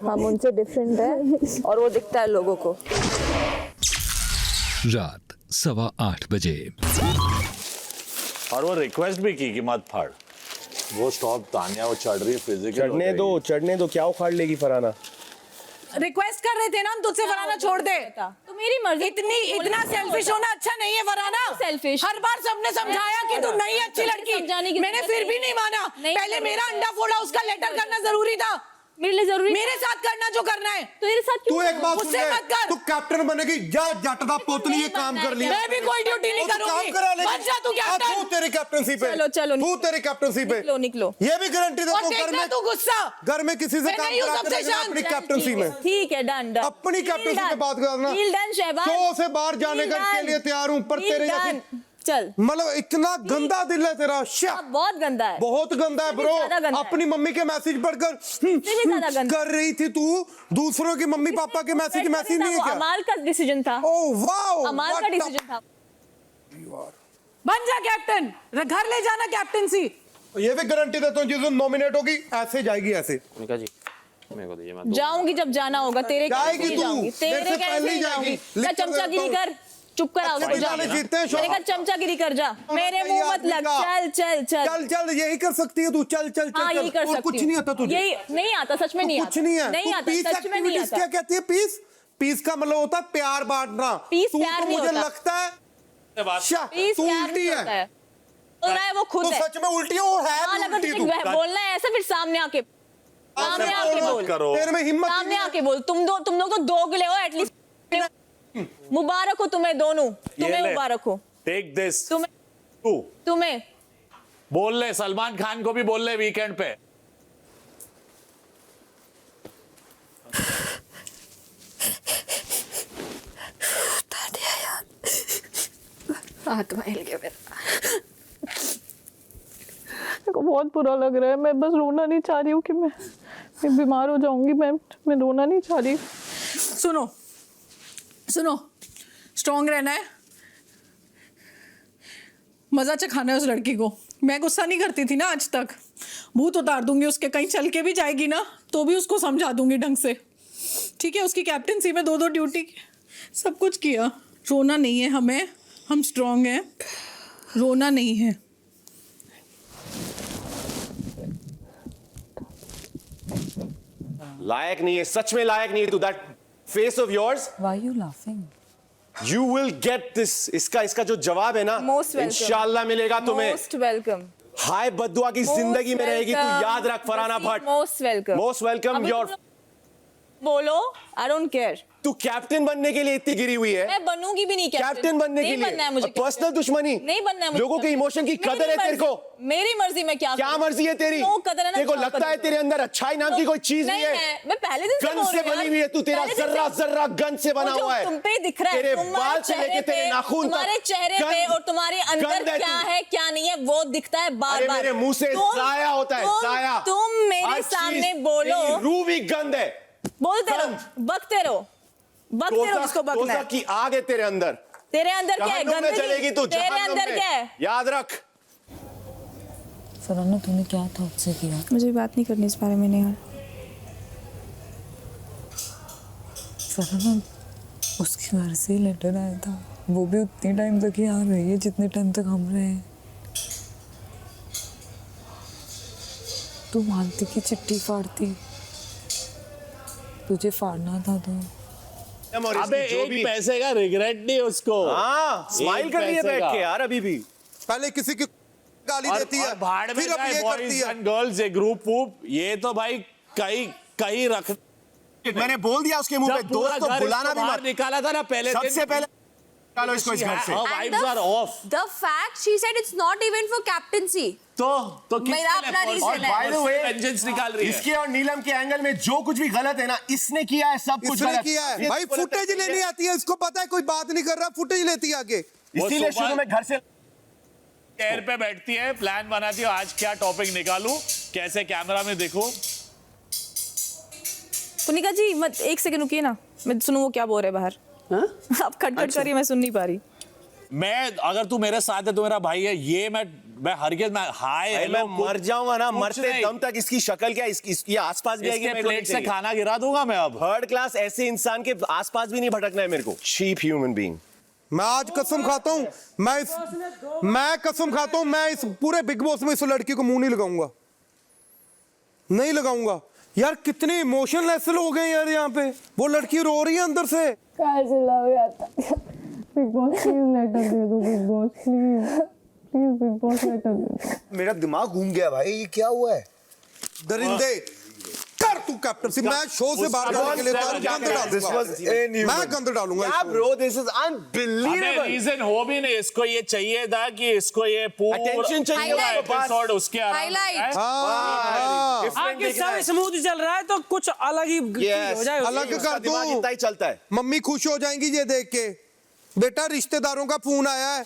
हम उनसे डिफरेंट है और वो दिखता है लोगों को। रात 8:15 बजे। और वो रिक्वेस्ट भी की कि मत फाड़। वो स्टॉप तानिया, वो चढ़ रही है फिजिकल। चढ़ने दो, क्या उखाड़ लेगी फरहाना? रिक्वेस्ट कर रहे थे ना हम तुझसे, फरहाना छोड़ दे। तो मेरी मर्जी। इतना सेल्फिश होना अच्छा नहीं है फरहाना। सेल्फिश। हर बार सबने समझाया कि तू नहीं अच्छी लड़की, मैंने फिर भी नहीं माना। पहले मेरा अंडा फोड़ा, उसका लेटर करना जरूरी था। मेरे लिए जरूरी, मेरे साथ करना जो करना है। तो तेरे साथ तू एक बात सुन मुझसे ले, मत कर। तू कैप्टन बनेगी या जट दा पोतली ये काम कर लिया। मैं भी कोई ड्यूटी नहीं करूंगी। बन जा तू कैप्टन। तू तेरी कैप्टनसी पे। चलो तू तेरी कैप्टनसी पे। निकलो। ये भी गारंटी दे और तू घर में तू गुस्सा। घर में किसी से काम करा के रखना अपनी कैप्टनसी में। ठीक है, डन। अपनी कैप्टनसी पे बात करना। डन शहबाज। 100 से बाहर जाने के लिए तैयार हूँ, पर तेरे जैसे चल, मतलब इतना गंदा दिल है तेरा। बहुत गंदा है, बहुत गंदा है ब्रो। अपनी मम्मी के मैसेज पढ़कर कर रही थी तू, दूसरों की मम्मी पापा के मैसेज नहीं है क्या? अमाल का डिसीजन था। ओह वाओ, अमाल का डिसीजन था। बन जा कैप्टन, घर ले जाना कैप्टनसी। ये भी गारंटी देता हूँ जिस दिन नॉमिनेट होगी ऐसे जाएगी ऐसे। मोनिका जी मेरे को दीजिए, मैं जाऊंगी जब जाना होगा, तेरे जाएगी कैसे तू, जाऊंगी, मेरे तेरे से कैसे पहले ही जाऊंगी? जाएगी। क्या लिख कर चमचागिरी देता कर, चुप कर आओ, अच्छे जा। वाले जीतते हैं, मेरे का चमचागिरी कर जा, मेरे मुंह मत लग, चल चल चल चल चल यही कर सकती है तू, चल चल हाँ चल यही कर और सकती कुछ नहीं आता तुझे, यही नहीं आता, सच में नहीं आता, कुछ नहीं है, नहीं आता, पीस सच में नहीं एक्टिविटीज आता। क्या कहती है? पीस, पीस का मतलब होता है प्यार बांटना। पीस तू प्यार तो नहीं मुझे होता। लगता है पीस तू प्यार उल्टी नहीं होता है। है, बोल रहा है वो खुद तो है। सच में उल्टी है, वो है हाँ, भी अगर उल्टी तुझे तू। बोलना है ऐसा फिर सामने आके बोल, तेरे में हिम्मत ही सामने नहीं है। आके बोल। तुम लोग तो दोगले हो एटलीस्ट। मुबारक हो तुम्हें दोनों, तुम्हें मुबारक हो। Take this. तुम्हें बोल ले, सलमान खान को भी बोल ले वीकेंड पे। हाथ में हिल गया मेरा, मेरे को बहुत बुरा लग रहा है। मैं बस रोना नहीं चाह रही हूँ कि मैं बीमार हो जाऊंगी। मैं रोना नहीं चाह रही। सुनो सुनो, स्ट्रॉन्ग रहना है, मजा चखाना है उस लड़की को। मैं गुस्सा नहीं करती थी ना आज तक, भूत उतार दूंगी उसके, कहीं चल के भी जाएगी ना तो भी उसको समझा दूंगी ढंग से, ठीक है? उसकी कैप्टनसी में 2-2 ड्यूटी सब कुछ किया। रोना नहीं है हमें, हम स्ट्रॉन्ग हैं, रोना नहीं है। लायक नहीं है, सच में लायक नहीं है तू। That face of yours, why you laughing? You will get this. इसका जो जवाब है ना, इंशाल्लाह मिलेगा तुम्हें। Most welcome. हाय बद्दुआ की जिंदगी में रहेगी तू, याद रख Farhana Bhatt. Most welcome, most welcome. Your बोलो, आई डोंट केयर। तू कैप्टन बनने के लिए इतनी गिरी हुई है। मैं बनूंगी भी नहीं कैप्टन बनने के लिए। बनना है मुझे, पर्सनल दुश्मनी नहीं बनना है मुझे। लोगों के इमोशन की कदर है तेरे को। मेरी मर्जी में क्या मर्जी है तेरी? तेरे को लगता है तेरे अंदर अच्छाई नाम की कोई चीज नहीं है? मैं पहले दिन गन से बनी हुई है तू, तेरा जर्रा जर्रा गन से बना हुआ है। तुम पे दिख रहा है, तेरे बाल से लेके तेरे नाखून तक, तुम्हारे चेहरे पे और तुम्हारे अंदर क्या है क्या नहीं है वो दिखता है बार बार। मेरे मुंह से जाया होता है, जाया। तुम मेरे सामने बोलो, रूह भी गंद है। बोलते रहो, बकते रहो, बकते रहो जिसको बकना है। की आग है तेरे अंदर। तेरे अंदर क्या है? गंदगी जलेगी तू तेरे अंदर क्या है? याद रख। फरहाना तूने क्या थॉट से किया? मुझे बात नहीं करनी इस बारे में यार। फरहाना उसके घर से लेटर आया था, वो भी उतने टाइम तक ही आ रही है जितने टाइम तक हम रहे हैं। तू मानती की चिट्ठी फाड़ती, तुझे फाड़ना था तो। अबे एक पैसे का रिग्रेट नहीं उसको। हाँ, स्माइल कर रही है बैठ के यार अभी भी। पहले किसी की गाली देती है, भाड़ में फिर अब ये करती बॉयज है। एंड गर्ल्स ये ग्रुप वूप, ये तो भाई कहीं रख। मैंने बोल दिया उसके मुंह पे, दोस्त को बुलाना भी मत। निकाला था ना पहले दिन। सबसे पहले निकालो इसको इस घर से। Vibes are off. The fact she said it's not even for captaincy. तो मेरा अपना reason है। By the way, vengeance निकाल रही है। इसके और नीलम के एंगल में जो कुछ भी गलत है ना, इसने किया है सब कुछ इसने गलत। किया है भाई, फुटेज लेनी आती है इसको, पता है कोई बात नहीं कर रहा, फुटेज लेती है आगे। इसीलिए शुरू में घर से चेयर पे बैठती है, प्लान बनाती है, आज क्या टॉपिक निकालूं, कैसे कैमरा में देखूं। पुनिका जी मत एक सेकंड रुकिए ना, मैं सुनूं वो क्या बोल रहे बाहर। आप खटखट करिए, मैं सुन नहीं पा रही। मैं अगर तू मेरे साथ है तो मेरा भाई है, ये मैं हरगिज मैं हाय मैं मर जाऊंगा ना, मरते दम तक इसकी शक्ल क्या इसकी आसपास भी आएगी, प्लेट से खाना गिरा दूंगा मैं। अब थर्ड क्लास ऐसे इंसान के आसपास भी नहीं भटकना है मेरे को। Cheap human being. मैं आज कसम खाता हूँ, मैं कसम खाता हूँ, मैं इस पूरे बिग बॉस में इस लड़की को मुंह नहीं लगाऊंगा, नहीं लगाऊंगा यार। कितने इमोशनलेस हो गए यार यहाँ पे, वो लड़की रो रही है अंदर से। बिग बॉस प्लीज लेटर दे दो, Bigg Boss please please Bigg Boss letter दे दो। मेरा दिमाग घूम गया भाई, ये क्या हुआ है? दरिंदे कर तू कैप्टनसी, मैं शो से बाहर जाने के लिए गंद डालूंगा, मैं गंद डालूंगा। क्या bro, this is unbelievable. Reason हो भी नहीं, इसको ये चाहिए था कि इसको ये पूरा अटेंशन चाहिए एपिसोड उसके हाईलाइट। आगे सब स्मूथ चल रहा है तो कुछ अलग ही हो जाए। अलग कर दूं, इतना ही चलता है। मम्मी खुश हो जाएंगी ये देख के, बेटा रिश्तेदारों का फोन आया है।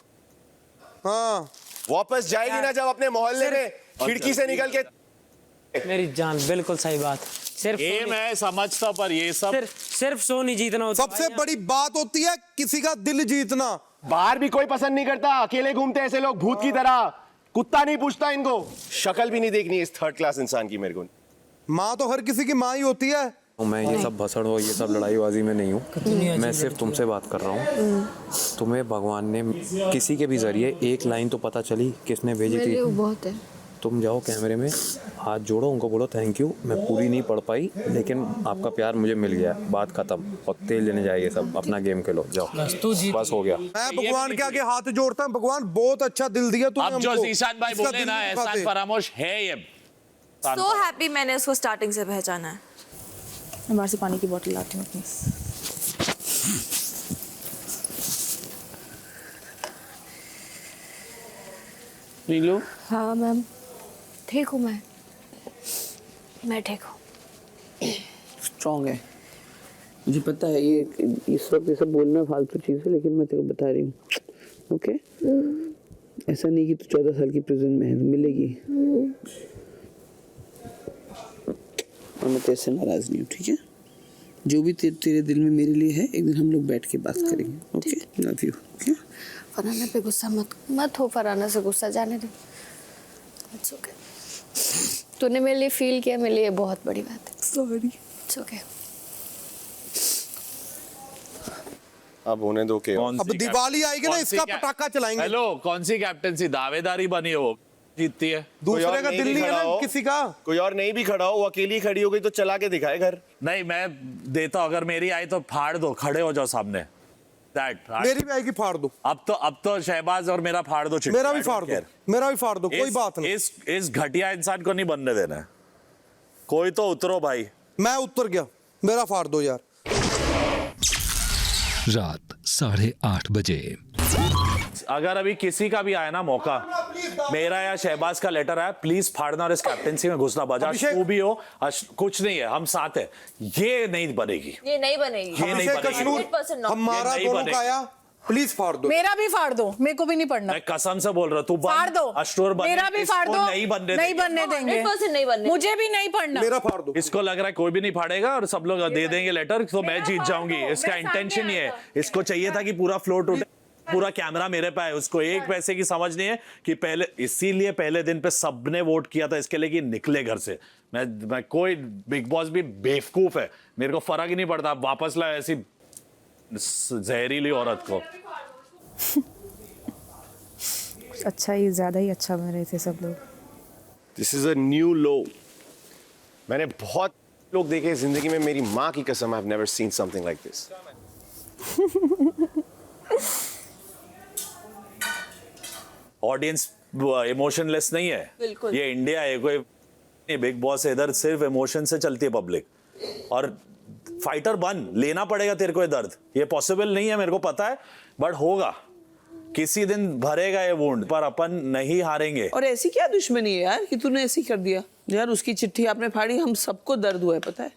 हाँ वापस जाएगी ना जब अपने मोहल्ले में खिड़की से निकल के। मेरी जान बिल्कुल सही बात। सिर्फ ये मैं समझता, पर ये सब सिर्फ शो नहीं जीतना होता। सबसे बड़ी बात होती है किसी का दिल जीतना। बाहर भी कोई पसंद नहीं करता, अकेले घूमते ऐसे लोग भूत की तरह, कुत्ता नहीं पूछता इनको। शक्ल भी नहीं देखनी है इस थर्ड क्लास इंसान की मेरे को। माँ तो हर किसी की माँ ही होती है। मैं ये सब भसड़ हो ये सब लड़ाईबाजी में नहीं हूँ, मैं सिर्फ तुमसे बात कर रहा हूँ। तुम्हें भगवान ने किसी के भी जरिए एक लाइन तो पता चली किसने भेजी थी। बहुत है। तुम जाओ कैमरे में हाथ जोड़ो, उनको बोलो थैंक यू, मैं पूरी नहीं पढ़ पाई लेकिन आपका प्यार मुझे मिल गया, बात खत्म। और तेल लेने जाइए सब, अपना गेम खेलो, जाओ बस हो गया। मैं भगवान के आगे हाथ जोड़ता हूँ, भगवान बहुत अच्छा दिल दिया तूने अब जो हमको। जीशान भाई इसका बोले दिल ना, नहीं एहसान खाते। फरामोश है ये। सो हैप्पी मैंने उसको स्टार्टिंग से पहचाना है। मैं बाहर से पानी की बोतल लाती हूँ अपनी। P low. हाँ मैम, ठीक हूँ मैं ठीक हूँ। स्ट्रॉन्ग है, मुझे पता है ये इस वक्त ये सब बोलना फालतू चीज़ है, लेकिन मैं तेरे को बता रही हूँ। ओके, ऐसा नहीं कि तू 14 साल की प्रिजन में है, मिलेगी। और मैं तेरे से नाराज नहीं हूँ, ठीक है? जो भी तेरे दिल में मेरे लिए है, एक दिन हम लोग बैठ के बात करेंगे। Okay, love you. Okay, Farhana पे गुस्सा मत हो, फरहाना से गुस्सा जाने दो। इट्स ओके, तूने मेरे लिए फील किया, मेरे लिए बहुत बड़ी बात है। सॉरी। It's okay. अब होने दो के अब दिवाली आएगी ना, इसका पटाखा चलाएंगे। हेलो, कौन सी कैप्टनसी दावेदारी बनी हो जीतती है? दूसरे का दिल नहीं है ना किसी का। कोई और नहीं भी खड़ा हो, वो अकेली खड़ी हो गई तो चला के दिखाए घर। नहीं, मैं देता हूं, अगर मेरी आई तो फाड़ दो, खड़े हो जाओ सामने। मेरी भी आएगी, फाड़ दो। अब तो शहबाज और मेरा फाड़ दो। मेरा भी फाड़ दो, मेरा भी फाड़ दो, कोई बात नहीं। इस घटिया इंसान को नहीं बनने देना है। कोई तो उतरो भाई। मैं उतर गया, मेरा फाड़ दो यार। रात 8:30 बजे। अगर अभी किसी का भी आया ना मौका, मेरा या शहबाज का लेटर आया, प्लीज फाड़ना और इस कैप्टेंसी में घुसना। बजाज तू भी हो, कुछ नहीं है, हम साथ है। ये नहीं बनेगी, ये नहीं बनेगी, ये नहीं बनेगी। 100% no। हमारा दोनों का आया, प्लीज फाड़ दो। मेरा भी फाड़ दो, मेरे को भी नहीं पढ़ना। मैं कसम से बोल रहा हूँ, तू फाड़ दो। अश्टोर बन, मेरा भी फाड़ दो। नहीं बनने देंगे। 100% नहीं बनने। मुझे भी नहीं पढ़ना। मेरा फाड़ दो। इसको लग रहा है कोई भी नहीं फाड़ेगा और सब लोग दे देंगे लेटर, तो मैं जीत जाऊंगी। इसका इंटेंशन ये है, इसको चाहिए था कि पूरा फ्लोर टूटे, पूरा कैमरा मेरे पे है। उसको एक पैसे की समझ नहीं है कि पहले, इसीलिए पहले दिन पे सबने वोट किया था इसके लिए कि निकले घर से। मैं कोई बिग बॉस भी बेवकूफ है, मेरे को फर्क ही नहीं पड़ता। वापस ला ऐसी जहरीली औरत को। अच्छा ही ज्यादा ही अच्छा बन रहे थे सब लोग। दिस इज अ न्यू लो। मैंने बहुत लोग देखे जिंदगी में, मेरी माँ की कसम, I have never seen something like this. Audience emotionless नहीं है, बिल्कुल। ये इंडिया है, कोई बिग बॉस है, इधर सिर्फ इमोशन से चलती है पब्लिक। और फाइटर बन, लेना पड़ेगा तेरे को ये दर्द। ये पॉसिबल नहीं है, मेरे को पता है, बट होगा, किसी दिन भरेगा ये वुंड, पर अपन नहीं हारेंगे। और ऐसी क्या दुश्मनी है यार कि तूने ऐसी कर दिया? यार उसकी चिट्ठी आपने फाड़ी, हम सबको दर्द हुआ है, पता है।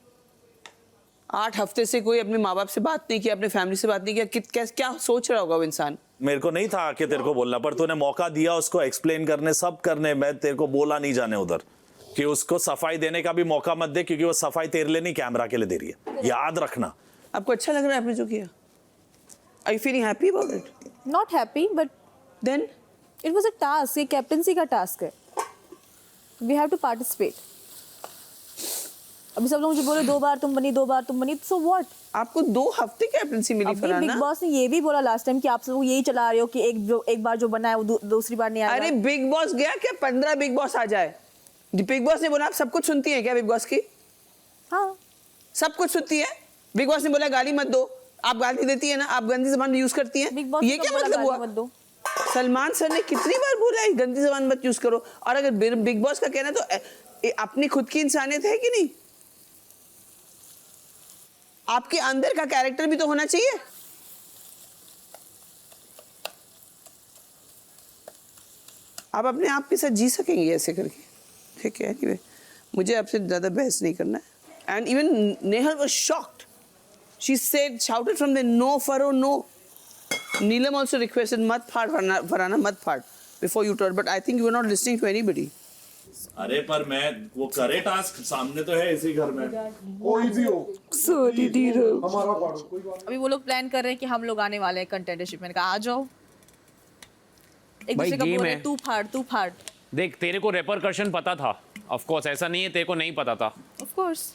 8 हफ्ते से कोई अपने माँ बाप से बात नहीं किया, अपने फैमिली से बात नहीं किया। क्या सोच रहा होगा वो इंसान? मेरे को नहीं था कि तेरे को बोलना, पर तूने मौका दिया उसको एक्सप्लेन करने, सब करने। मैं तेरे को बोला नहीं जाने उधर, कि उसको सफाई देने का भी मौका मत दे, क्योंकि वो सफाई तेरे लिए नहीं, कैमरा के लिए दे रही है, याद रखना। आपको अच्छा लग रहा है आपने जो किया? Are you feeling happy about it? Not happy, but then it was a task. ये कैप्टनसी का टास्क है। We have to participate. अभी सब लोग मुझे बोले 2 बार तुम बनी, 2 बार तुम बनी, so what? आपको 2 हफ्ते कैप्टनसी मिली फरहाना। बिग बॉस ने ये भी बोला लास्ट टाइम कि आप सब यही चला रहे हो कि एक बार जो बना है वो दूसरी बार नहीं आएगा। अरे बिग बॉस गया क्या? 15 बिग बॉस आ जाए। बिग बॉस ने बोला आप सब कुछ सुनती हैं क्या बिग बॉस की? हाँ, सब कुछ सुनती है। बिग बॉस ने बोला गाली मत दो, आप गाली देती है ना, आप गंदी जबान यूज करती हैं। ये क्या मतलब हुआ? सलमान सर ने कितनी बार बोला है गंदी जबान मत यूज करो। और अगर बिग बॉस का कहना तो अपनी खुद की इंसानियत है कि नहीं? आपके अंदर का कैरेक्टर भी तो होना चाहिए। आप अपने आप के साथ जी सकेंगे ऐसे करके, ठीक है? anyway, मुझे आपसे ज्यादा बहस नहीं करना है। And even Nehal was shocked. She said, shouted from the no furrow, no. Neelam also requested, mat phad, Farhana, mat phad, before you told. But I think you were not listening to anybody. अरे पर मैं वो करे टास्क, सामने तो है इसी घर में। कोई भी हो। Sorry, धीरज। हमारा पाड़ो, कोई बात। अभी वो लोग प्लान कर रहे हैं कि हम लोग आने वाले हैं कंटेंडरशिप में। मैंने कहा आ जाओ। एक दूसरे का बोल रहे तू फाड़। देख तेरे को रेपरकशन पता था, ऑफ कोर्स, ऐसा नहीं है तेरे को नहीं पता था, ऑफ कोर्स।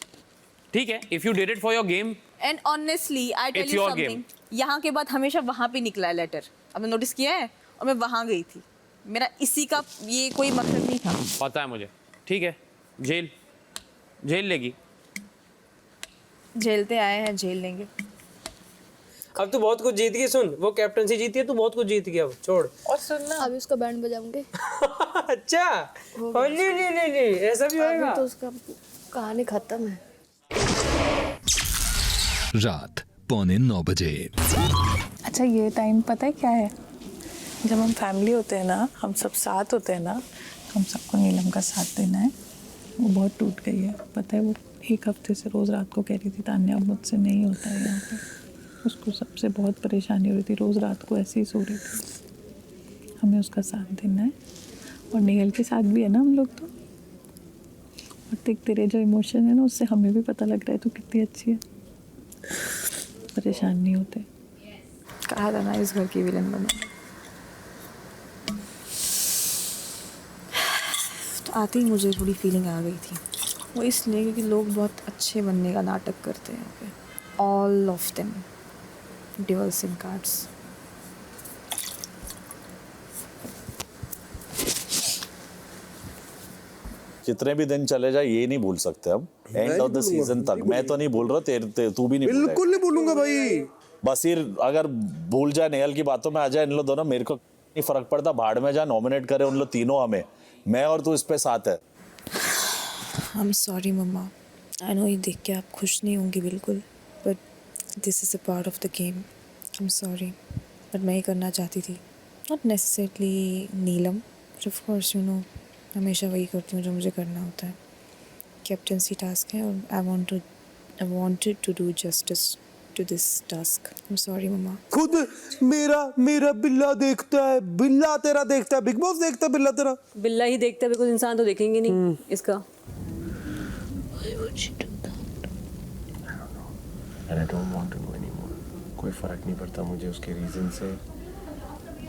ठीक है, if you did it for your game and honestly I tell It's you your something, game. यहाँ के बाद हमेशा वहाँ पे निकला है लेटर, आपने नोटिस किया है, और मैं वहाँ गई थी, मेरा इसी का ये कोई मकसद नहीं था। पता है मुझे, ठीक है, जेल जेल लेगी। झेलते आए हैं, झेल लेंगे। अब तू बहुत कुछ जीत गई, सुन वो कैप्टनसी जीती है, तू बहुत कुछ जीत गया, अब छोड़। और सुनना, अभी उसका बैंड बजाऊंगे। अच्छा, नहीं ऐसा भी होएगा। तो उसका कहानी खत्म है। रात 8:45 बजे। अच्छा ये टाइम पता है क्या है, जब हम फैमिली होते हैं ना, हम सब साथ होते हैं ना, हम सबको नीलम का साथ देना है। वो बहुत टूट गई है, पता है, वो 1 हफ्ते से रोज़ रात को कह रही थी तान्या अब मुझसे नहीं होता है यहाँ पे। उसको सबसे बहुत परेशानी हो रही थी, रोज़ रात को ऐसे ही सो रही थी। हमें उसका साथ देना है, और नेहल के साथ भी है ना हम लोग तो। और देख तेरे जो इमोशन है ना, उससे हमें भी पता लग रहा है तू कितनी अच्छी है, परेशान नहीं होते। कहा था ना इस घर की विलन बना। तो आते ही मुझे थोड़ी फीलिंग आ गई थी, वो इसलिए क्योंकि लोग बहुत अच्छे बनने का नाटक करते हैं यहाँ पे, all of them, dual SIM cards. कितने भी दिन चले जाए ये नहीं भूल सकते हम, एंड ऑफ द सीजन तक। मैं तो नहीं भूल रहा, तू भी नहीं बिल्कुल नहीं भूलूंगा भाई। बसीर अगर भूल जाए, नेहल की बातों में आ जाए, इन लोग दोनों, मेरे को नहीं फर्क पड़ता, भाड़ में जा, नॉमिनेट करे उन लोग तीनों हमें, मैं और तू इस पे साथ है। I am sorry mamma, I know ये देख के आप खुश नहीं होंगी बिल्कुल, but this is a part of the game. I am sorry, but मैं ही करना चाहती थी, not necessarily Neelam, but of course you know हमेशा वही करती हूँ जो मुझे करना होता है। कैप्टनसी टास्क है और I wanted to do justice to this task. I am sorry mamma. खुद मेरा बिल्ला देखता है, बिल्ला तेरा देखता है, बिग बॉस देखता है बिल्ला तेरा। बिल्ला ही देखता है, बिल्कुल इंसान तो देखेंगे नहीं इसका। And I don't want to know anymore. कोई फर्क नहीं पड़ता मुझे उसके रीजन से,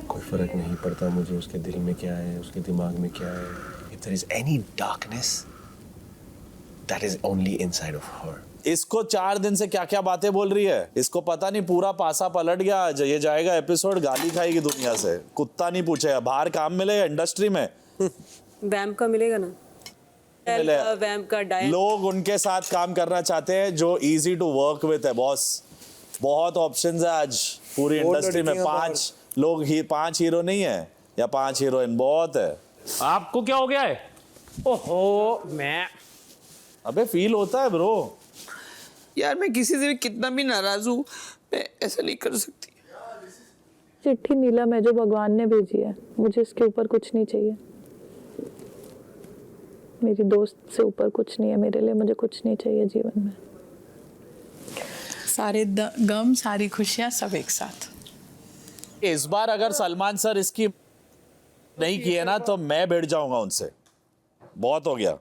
कोई फर्क नहीं पड़ता मुझे उसके दिल में क्या है, उसके दिमाग में क्या है। If there is any darkness, that is only inside of her. इसको 4 दिन से क्या क्या बातें बोल रही है, इसको पता नहीं, पूरा पासा पलट गया आज। ये जाएगा एपिसोड, गाली खाएगी दुनिया से, कुत्ता नहीं पूछेगा, बाहर काम मिलेगा इंडस्ट्री में, वैम्प का मिलेगा ना, वैम्प का डायन। लोग उनके साथ काम करना चाहते हैं जो इजी टू वर्क विद है बॉस। बहुत ऑप्शंस है आज पूरी इंडस्ट्री में, 5 लोग ही 5 हीरो नहीं है या 5 हीरोइन, बहुत है। आपको क्या हो गया है? ओहो, मैं अबे फील होता है ब्रो। यार मैं किसी से भी कितना भी नाराज हूँ, मैं ऐसा नहीं कर सकती। चिट्ठी नीलम है जो भगवान ने भेजी है, मुझे इसके ऊपर कुछ नहीं चाहिए। मेरी दोस्त से ऊपर कुछ नहीं है मेरे लिए, मुझे कुछ नहीं चाहिए जीवन में। सारे गम, सारी खुशियाँ सब एक साथ। इस बार अगर सलमान सर इसकी नहीं किए ना तो मैं बैठ जाऊंगा उनसे, बहुत हो गया।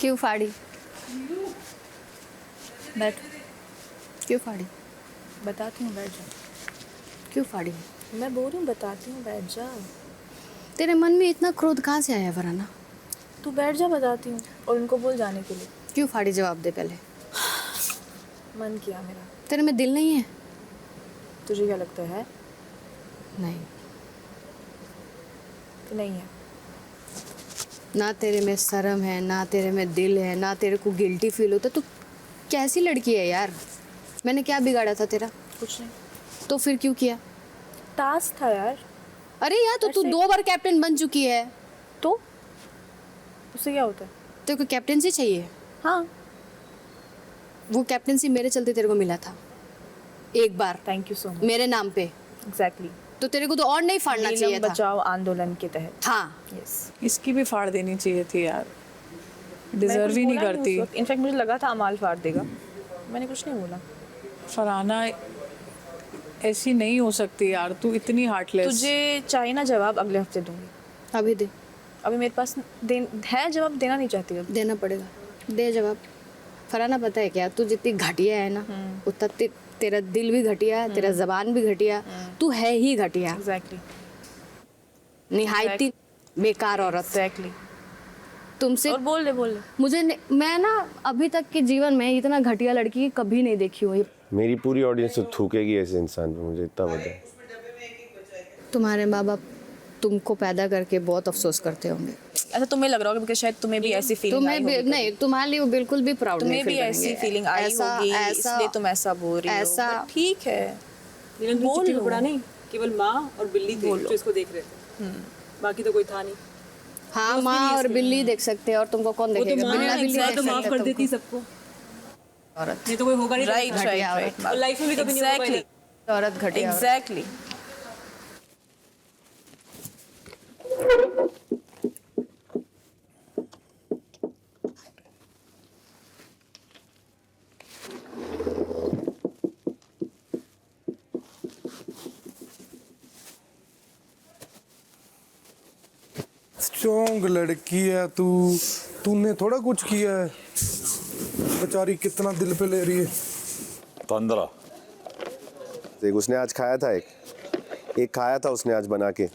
क्यों फाड़ी? बैठ, क्यों फाड़ी? बताती हूँ, बैठ जा। क्यों फाड़ी? मैं बोल रही हूँ, बताती हूँ, बैठ जा। तेरे मन में इतना क्रोध कहाँ से आया वराना? तू बैठ जा, बताती हूँ, और उनको बोल जाने के लिए। क्यों फाड़ी? जवाब दे पहले। मन किया मेरा। तेरे में दिल नहीं है? तुझे क्या लगता है? नहीं, तो नहीं है। ना तेरे में शर्म है, ना तेरे में दिल है, ना तेरे को गिल्टी फील होता। तू कैसी लड़की है यार? मैंने क्या बिगाड़ा था तेरा? कुछ नहीं। तो फिर क्यों किया? टास्क था यार। अरे यार, तो तू 2 बार कैप्टन बन चुकी है, तो उससे क्या होता है? तेरे को कैप्टनसी चाहिए? हाँ, वो कैप्टनसी मेरे चलते तेरे को मिला था एक बार। Thank you so much. मेरे नाम पे। एग्जैक्टली। तो तेरे को तो और नहीं फाड़ना चाहिए था। बचाओ आंदोलन के तहत। हाँ, यस। इसकी भी फाड़ देनी चाहिए थी यार, डिजर्व ही नहीं करती। इनफैक्ट मुझे लगा था अमाल फाड़ देगा, मैंने कुछ नहीं बोला। फरहाना ऐसी नहीं हो सकती यार, तू इतनी हार्टलेस। तुझे चाहिए ना जवाब? अगले हफ्ते दूंगी। अभी दे। अभी मेरे पास है जवाब, देना नहीं चाहती देना पड़ेगा, दे जवाब। फरहाना पता है क्या, तू जितनी घटिया है ना, उतना तेरा दिल भी घटिया है, तेरा जबान भी घटिया, तू है ही घटिया। एग्जैक्टली निहायती बेकार औरत। एग्जैक्टली तुमसे और बोल ले मैं ना अभी तक के जीवन में इतना घटिया लड़की कभी नहीं देखी हूँ। मेरी पूरी ऑडियंस तो थूकेगी ऐसे इंसान पे, मुझे इतना पता है। तुम्हारे माँ बाप तुमको पैदा करके बहुत अफसोस करते होंगे। ऐसा तुम्हें लग रहा होगा, शायद तुम्हें भी ऐसी फीलिंग आई होगी। नहीं, तुम्हारे लिए वो बिल्कुल भी प्राउड नहीं तुम्हें भी ऐसी फीलिंग आई होगी, इसलिए तुम ऐसा बोल रही हो। ऐसा ठीक है, बोल लो। पड़ा नहीं, केवल माँ और बिल्ली थे जो इसको देख रहे थे, बाकी तो कोई था नहीं। हाँ, माँ और बिल्ली देख सकते हैं, और तुमको कौन देखेगा? बिल्ली तो माफ कर देती सबको, औरत नहीं तो कोई होगा नहीं। राइट और लाइफ में भी कभी नहीं होगा। औरत घटिया। एग्जैक्टली। स्ट्रॉन्ग लड़की है तू, तूने थोड़ा कुछ किया है। बेचारी कितना दिल पे ले रही है। 15 देख, उसने आज खाया था, एक खाया था उसने आज बना के।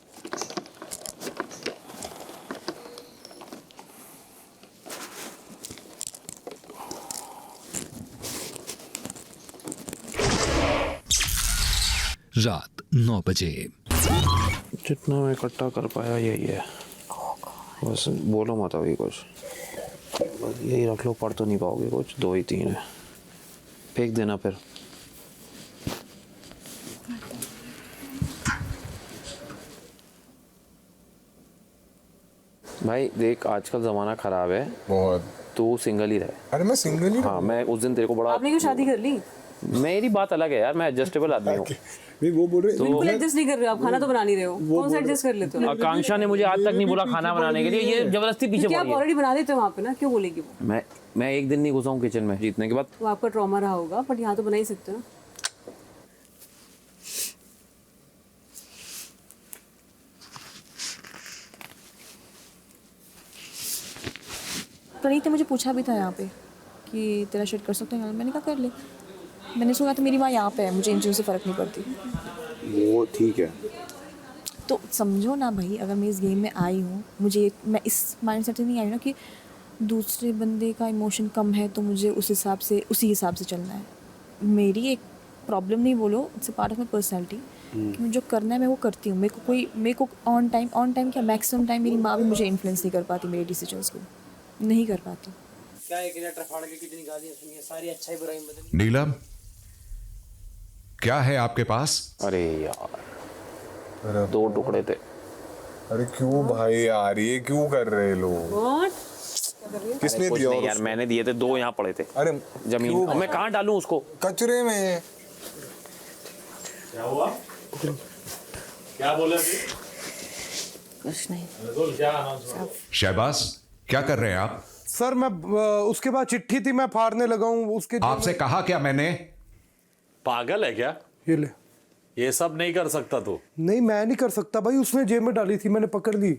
रात 9 बजे। जितना मैं इकट्ठा कर पाया यही है, बस बोलो मत अभी कुछ, बस यही रख लो, पढ़ तो नहीं पाओगे कुछ, 2 ही 3 है, फेंक देना फिर। भाई देख, आजकल ज़माना ख़राब है बहुत, तू सिंगल ही रहे। अरे मैं सिंगल ही। हाँ, मैं उस दिन तेरे को बड़ा, आपने क्यों शादी कर ली? मेरी बात अलग है यार, मैं एडजस्टेबल आदमी हूँ। नहीं, वो बोल रहे बिल्कुल एडजस्ट नहीं कर रहे हो आप, खाना तो बना नहीं रहे हो, कौन सा एडजस्ट कर लेते हो? आकांक्षा ने मुझे आज तक नहीं बोला खाना बनाने के लिए, ये जबरदस्ती पीछे क्या आप पड़ी है। ऑलरेडी बना देते हो वहाँ पे ना, क्यों बोलेगी वो? मैं एक दिन नहीं घुसा हूँ किचन में जीतने के बाद। तो आपका ट्रॉमा रहा होगा, बट यहाँ तो बना ही सकते हो ना। प्रणीत ने मुझे पूछा भी था यहाँ पे कि तेरा शर्ट कर सकते हैं, मैंने कहा कर ले। मैंने सुना तो मेरी माँ यहाँ पे है, मुझे इन चीज़ों से फ़र्क नहीं पड़ती। वो ठीक है, तो समझो ना भाई, अगर मैं इस गेम में आई हूँ, मैं इस माइंडसेट से नहीं आई हूँ ना कि दूसरे बंदे का इमोशन कम है तो मुझे उसी हिसाब से चलना है। मेरी एक प्रॉब्लम नहीं बोलो, it's a part of my personality कि मुझे जो करना है मैं वो करती हूँ। मेरे को ऑन टाइम क्या मैक्सिमम टाइम मेरी माँ भी मुझे इन्फ्लुएंस नहीं कर पाती, मेरे डिसीजंस को नहीं कर पाती। क्या एक लेटर फाड़ के कितनी गालियां सुनी है, सारी अच्छाई बुराई बदल। नीलम, क्या है आपके पास? अरे यार, 2 टुकड़े थे। अरे क्यों भाई यार, ये क्यों कर रहे लोग? किसने दिया? यार मैंने दिए थे, 2 यहाँ पड़े थे। अरे जमीन, अब मैं कहाँ डालूं उसको? कचरे में। क्या हुआ? क्या बोले अभी? कुछ नहीं। शहबाज, क्या कर रहे हैं आप? सर मैं उसके बाद चिट्ठी थी, मैं फाड़ने लगा हूँ उसके। आपसे कहा क्या मैंने? पागल है क्या? ये ले। ये सब नहीं कर सकता तू। नहीं, मैं नहीं कर सकता भाई, उसने जेब में डाली थी, मैंने पकड़ ली।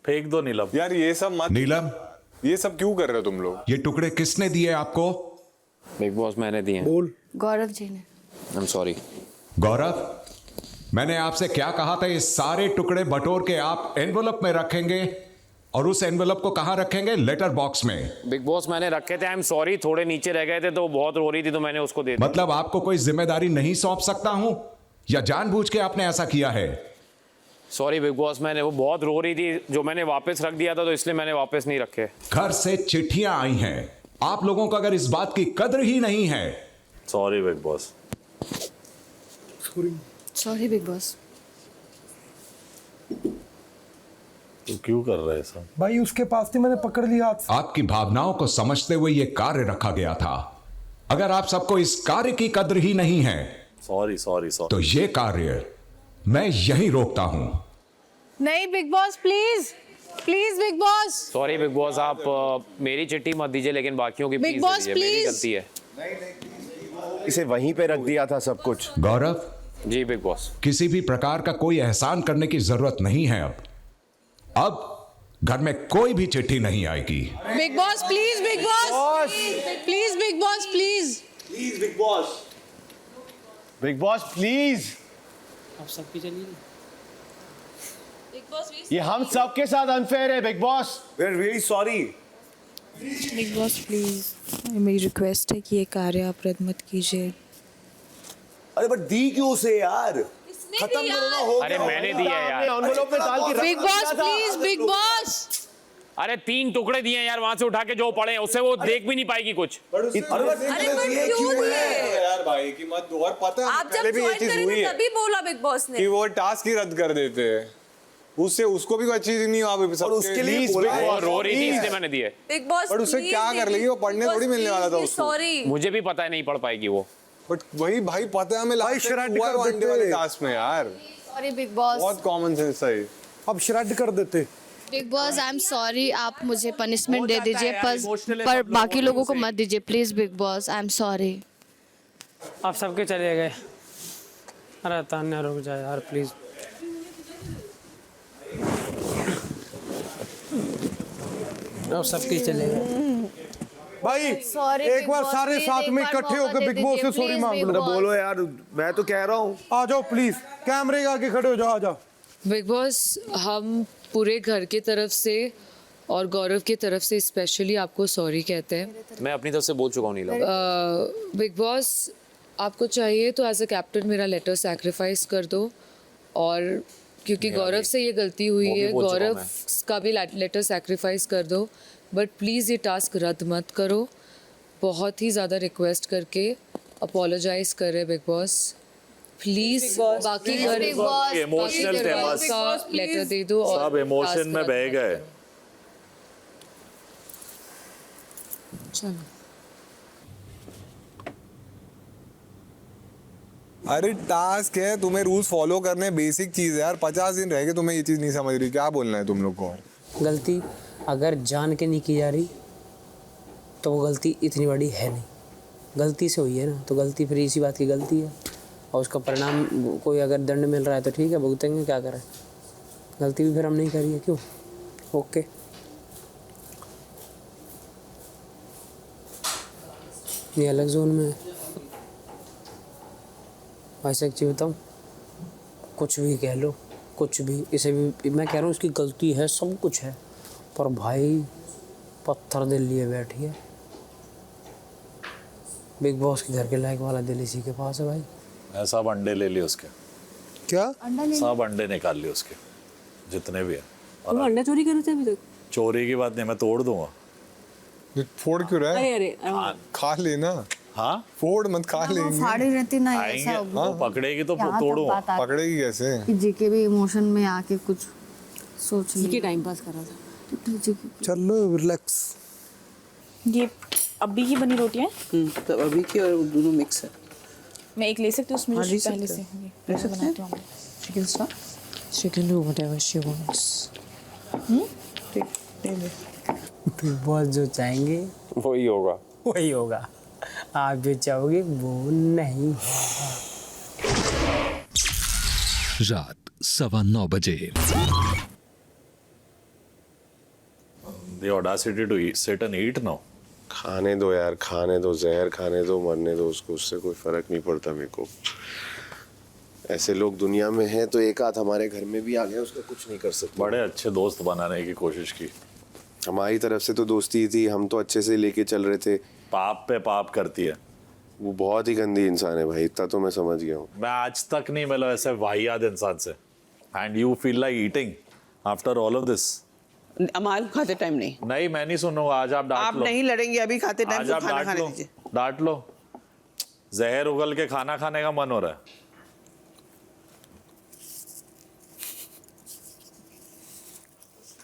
फेंक दो नीलम। यार ये सब मत। नीलम, ये सब क्यों कर रहे हो तुम लोग? ये टुकड़े किसने दिए आपको? बिग बॉस मैंने दिए। बोल। गौरव जी ने। आई एम सॉरी। गौरव, मैंने आपसे क्या कहा था? ये सारे टुकड़े बटोर के आप एनवेलप में रखेंगे, और उस एनवेलप को कहाँ रखेंगे? लेटर बॉक्स में। बिग बॉस मैंने रखे थे, आई एम सॉरी, थोड़े नीचे रह गए थे तो बहुत रो रही थी तो मैंने उसको दे दिया। मतलब आपको कोई जिम्मेदारी नहीं सौंप सकता हूं, या जानबूझ के आपने ऐसा किया है? सॉरी बिग बॉस, मैंने वो बहुत रो रही थी, जो मैंने वापस रख दिया था तो इसलिए मैंने वापस नहीं रखे। घर से चिट्ठियां आई हैं, आप लोगों को अगर इस बात की कद्र ही नहीं है। Sorry Bigg boss. Sorry Bigg boss. तू क्यों कर रहा है ऐसा? भाई उसके पास थी, मैंने पकड़ लिया हाथ से। आपकी भावनाओं को समझते हुए यह कार्य रखा गया था। अगर आप सबको इस कार्य की कद्र ही नहीं है, सॉरी, तो ये कार्य मैं यहीं रोकता हूं। नहीं big Boss, please please Bigg boss. Sorry Bigg boss, आप मेरी चिट्ठी मत दीजिए, लेकिन बाकियों की बिग बॉस मेरी गलती है। इसे वहीं पे रख दिया था सब कुछ। गौरव जी बिग बॉस, किसी भी प्रकार का कोई एहसान करने की जरूरत नहीं है। अब घर में कोई भी चिट्ठी नहीं आएगी। Bigg Boss please, Bigg Boss please, Bigg Boss please please Bigg Boss. Bigg Boss please, आप सबकी चलिए। ये हम सबके साथ अनफेयर है Bigg Boss. We are really sorry. Bigg Boss please मेरी रिक्वेस्ट है कि ये कार्य आप रद्द मत कीजिए। अरे बट दी क्यों से यार, खत्म करो ना, हो अरे गया। मैंने दिया है यार। एनवेलप में डाल के big Boss please, Bigg boss. अरे 3 टुकड़े दिए यार, वहां से उठा के जो पड़े हैं उससे वो देख भी नहीं पाएगी कुछ। यार भाई की मत दो, और पता है आप जब पहले भी ये ज्वाइन चीज करे हुई थे है तभी बोला बिग बॉस ने कि वो टास्क ही रद्द कर देते हैं, उससे उसको भी कोई चीज नहीं हुआ। और उसके लिए बोला है, वो रो रही थी इसलिए मैंने दिए। बिग बॉस बट उससे क्या कर लेगी, वो पढ़ने थोड़ी मिलने वाला था उसको। सॉरी मुझे भी पता है नहीं पढ़ पाएगी वो। बट वही भाई पता है हमें, भाई लास्ट शरारत हुआ कर वनडे देते। वाले टास्क में यार, सॉरी बिग बॉस। बहुत कॉमन सेंस है। अब श्रेड कर देते। Big boss I am sorry, आप मुझे पनिशमेंट दे दीजिए, पर बाकी लोगों को मत दीजिए please. Bigg boss I am sorry. आप सबके चले गए। अरे तान्या रुक जाए यार प्लीज। आप सबके चले गए। भाई Sorry, एक Big बार Boss, सारे please, साथ एक में बार इकट्ठे मौका होकर दे बिग बॉस से दीजिए, सॉरी please, मांग Big लो। Boss। बोलो यार, मैं तो कह रहा हूँ। आ जाओ प्लीज, कैमरे के आगे खड़े हो जाओ, आ जाओ। बिग बॉस हम पूरे घर की तरफ से और गौरव की तरफ से स्पेशली आपको सॉरी कहते हैं। मैं अपनी तरफ से बोल चुका हूँ नीलम। बिग बॉस आपको चाहिए तो एज अ कैप्टन मेरा लेटर सैक्रिफाइस कर दो, और क्योंकि गौरव से ये गलती हुई वो भी है, बोल चुका हूँ गौरव का भी लेटर सैक्रिफाइस कर दो, बट प्लीज़ ये टास्क रद्द मत करो। बहुत ही ज़्यादा रिक्वेस्ट करके अपोलोजाइज कर रहे बिग बॉस, प्लीज बाकी घर इमोशनल थे बस, का लेटर दे दो और सब इमोशन में बह गए। चलो अरे टास्क है, तुम्हें रूल्स फॉलो करने, बेसिक चीज है यार। 50 दिन रह गए, तुम्हें ये चीज नहीं समझ रही, क्या बोलना है तुम लोग को? गलती अगर जान के नहीं की जा रही तो वो गलती इतनी बड़ी है नहीं, गलती से हुई है ना, तो गलती फिर इसी बात की गलती है, और उसका परिणाम कोई अगर दंड मिल रहा है तो ठीक है, भुगतेंगे, क्या करें। गलती भी फिर हम नहीं करिए, क्यों? ओके ये अलग जोन में है। वैसे एक चीज़ बताऊँ, कुछ भी कह लो, कुछ भी, इसे भी मैं कह रहा हूँ इसकी गलती है, सब कुछ है, पर भाई पत्थर दिल लिए बैठी है। बिग बॉस के घर के लायक वाला दिल इसी के पास है भाई। मैं सब अंडे ले लिए उसके। क्या? सब अंडे निकाल लिए उसके, जितने भी है। तुम अंडा चोरी कर रहे थे अभी तक? चोरी की बात नहीं, मैं तोड़ दूंगा। फोड़ क्यों रहा है? अरे खा लेना। हाँ फोड़ मत, खा लेंगे। फाड़ी रहती ना, आएंगे तो पकड़ेगी तो यहाँ तक तोड़ू। बात आती। पकड़ेगी कैसे? कि जीके भी इमोशन में आके कुछ सोच जी के टाइम पास कर रहा था। चलो रिलैक्स। ये अभी की बनी रोटियां तो अभी की और दोनों मिक्स है। मैं एक ले सकती हूँ उसमें हाँ, जो ले पहले सकते से हैं। ये बनाती हूँ। She can start. She can do whatever she wants. Big boss जो चाहेंगे वही होगा, वही होगा, आप जो चाहोगे वो नहीं। रात 9:15 बजे। The audacity to sit and eat now. खाने दो यार, खाने दो, जहर खाने दो, मरने दो उसको, उससे कोई फर्क नहीं पड़ता मेरे को। ऐसे लोग दुनिया में हैं, तो एक आध हमारे घर में भी आ गया, उसका कुछ नहीं कर सकते। बड़े अच्छे दोस्त बनाने की कोशिश की। हमारी तरफ से तो दोस्ती थी, हम तो अच्छे से लेके चल रहे थे। पाप पे पाप करती है वो, बहुत ही गंदी इंसान है भाई, इतना तो मैं समझ गया हूँ। मैं आज तक नहीं मिला ऐसे वाहियात इंसान से। And you feel like eating after all of this? अमाल खाते टाइम नहीं, नहीं मैं नहीं सुनूंगा। आज आप डांट आप लो। नहीं लड़ेंगे अभी, खाते टाइम आज तो आप खाना डांट खाने लो, दीजिए। डांट लो। जहर उगल के खाना खाने का मन हो रहा है।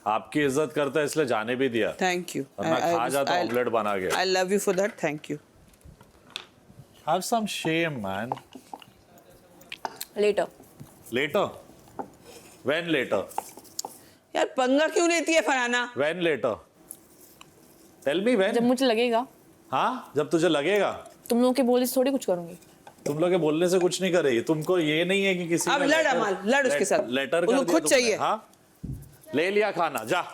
आपकी इज्जत करता है इसलिए जाने भी दिया। Thank you. वरना खा जाता ऑमलेट बना के। I love you for that, thank you. Have some shame, man. Later. Later? When later? यार पंगा क्यों लेती है फराना? When later? Tell me when. जब मुझे लगेगा। हाँ, जब तुझे लगेगा। तुम लोगों के बोलने से थोड़ी कुछ करूंगी। तुम लोग के बोलने से कुछ नहीं करेगी। तुमको ये नहीं है कि किसी अब ने लड़ अमाल, लड़ उसके साथ। लेटर कर उनको दिया खुद तुमने, चाहिए। हाँ? ले लिया खाना, जा।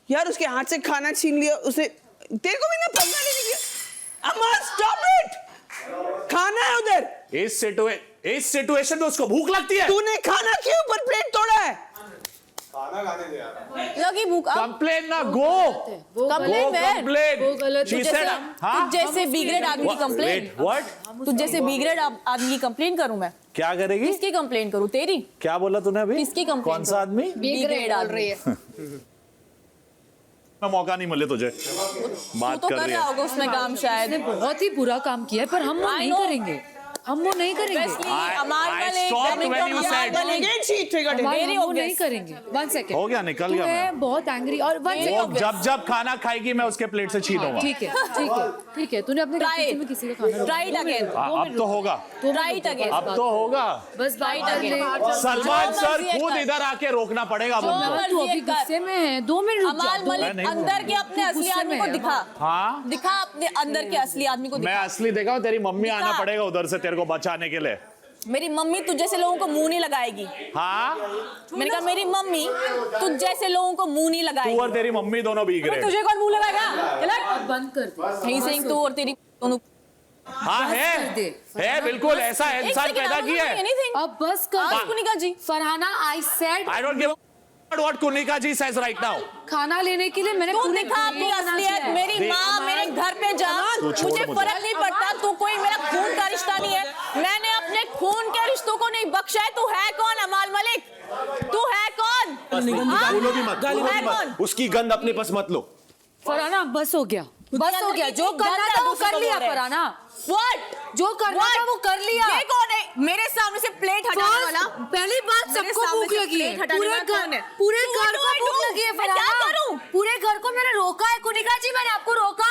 यार उसके हाथ से खाना छीन लिया, उसे तेरे को भी ना पंगा लेने की। अमाल स्टॉप इट, खाना है उधर। इस सिचुएशन में उसको भूख लगती है। तूने खाना के ऊपर प्लेट तोड़ा है। खाना खाने दे यार। लगी भूख। कंप्लेन ना, गो कंप्लेन। She said, हाँ? तू जैसे बिगड़ेड आदमी की कंप्लेन। What? तू जैसे बिगड़ेड आदमी की कंप्लेन करूं मैं? क्या करेगी? किसकी कंप्लेन करूं? तेरी। क्या बोला तूने अभी? किसकी कंप्लेन? कौन सा आदमी? बिगड़ेड आदमी। मौका नहीं मिले तुझे, बात तो कर कर रही रहा है। होगा उसमें काम शायद। बहुत ही बुरा काम किया है, पर हम वो नहीं करेंगे, हम वो नहीं करेंगे। वो नहीं करेंगे। 1 सेकंड हो गया, निकल गया मैं। बहुत एंग्री और जब जब खाना खाएगी मैं उसके प्लेट से छीनूंगा। ठीक है ठीक है ठीक है, तूने अपने किचन में किसी का खाना राइट अगेन। अब तो होगा, राइट अगेन। अब तो होगा। बस राइट अगेन। सलमान सर खुद इधर आके रोकना पड़ेगा मुझे। तू अभी गुस्से में है, 2 मिनट रुक जा। अमाल मलिक अंदर के अपने असली आदमी को दिखा। हाँ, दिखा अपने अंदर के असली आदमी को। मैं असली देखा, तेरी मम्मी आना पड़ेगा उधर से तेरे को बचाने के लिए। मेरी मम्मी तुझ जैसे लोगों को मुंह नहीं लगाएगी। हाँ, मैंने कहा मेरी मम्मी तुझ जैसे लोगों को मुंह नहीं लगाएगी। तू और तेरी मम्मी दोनों भीग रहे। तुझे कौन मुंह लगाएगा? बंद कर। नहीं सिंह, तू और तेरी दोनों। हाँ है बिल्कुल ऐसा है, इंसान पैदा किया है। अब बस कर Kunika ji. Farhana, I said I don't give what Kunika ji says right now। खाना लेने के लिए मैंने तू दिखा अपनी असलियत। मेरी माँ मेरे घर पे जा, मुझे फर्क नहीं पड़ता। तू कोई मेरा खून का रिश्ता नहीं है। मैंने अपने खून के रिश्तों को नहीं बख्शा है। तू है कौन अमाल मलिक? तू है कौन? बोलो भी मत, तू है कौन? उसकी गंद अपने पास मत लो। फरहाना बस हो गया, बस हो गया। जो करना था वो कर लिया फरहाना। What? जो करना था वो कर लिया। ये कौन है मेरे सामने से प्लेट हटाने वाला? पहली बात, सबको भूख लगी है। पूरे घर को भूख लगी है फरहाना। पूरे घर को मैंने रोका है कुनिका जी, मैंने आपको रोका।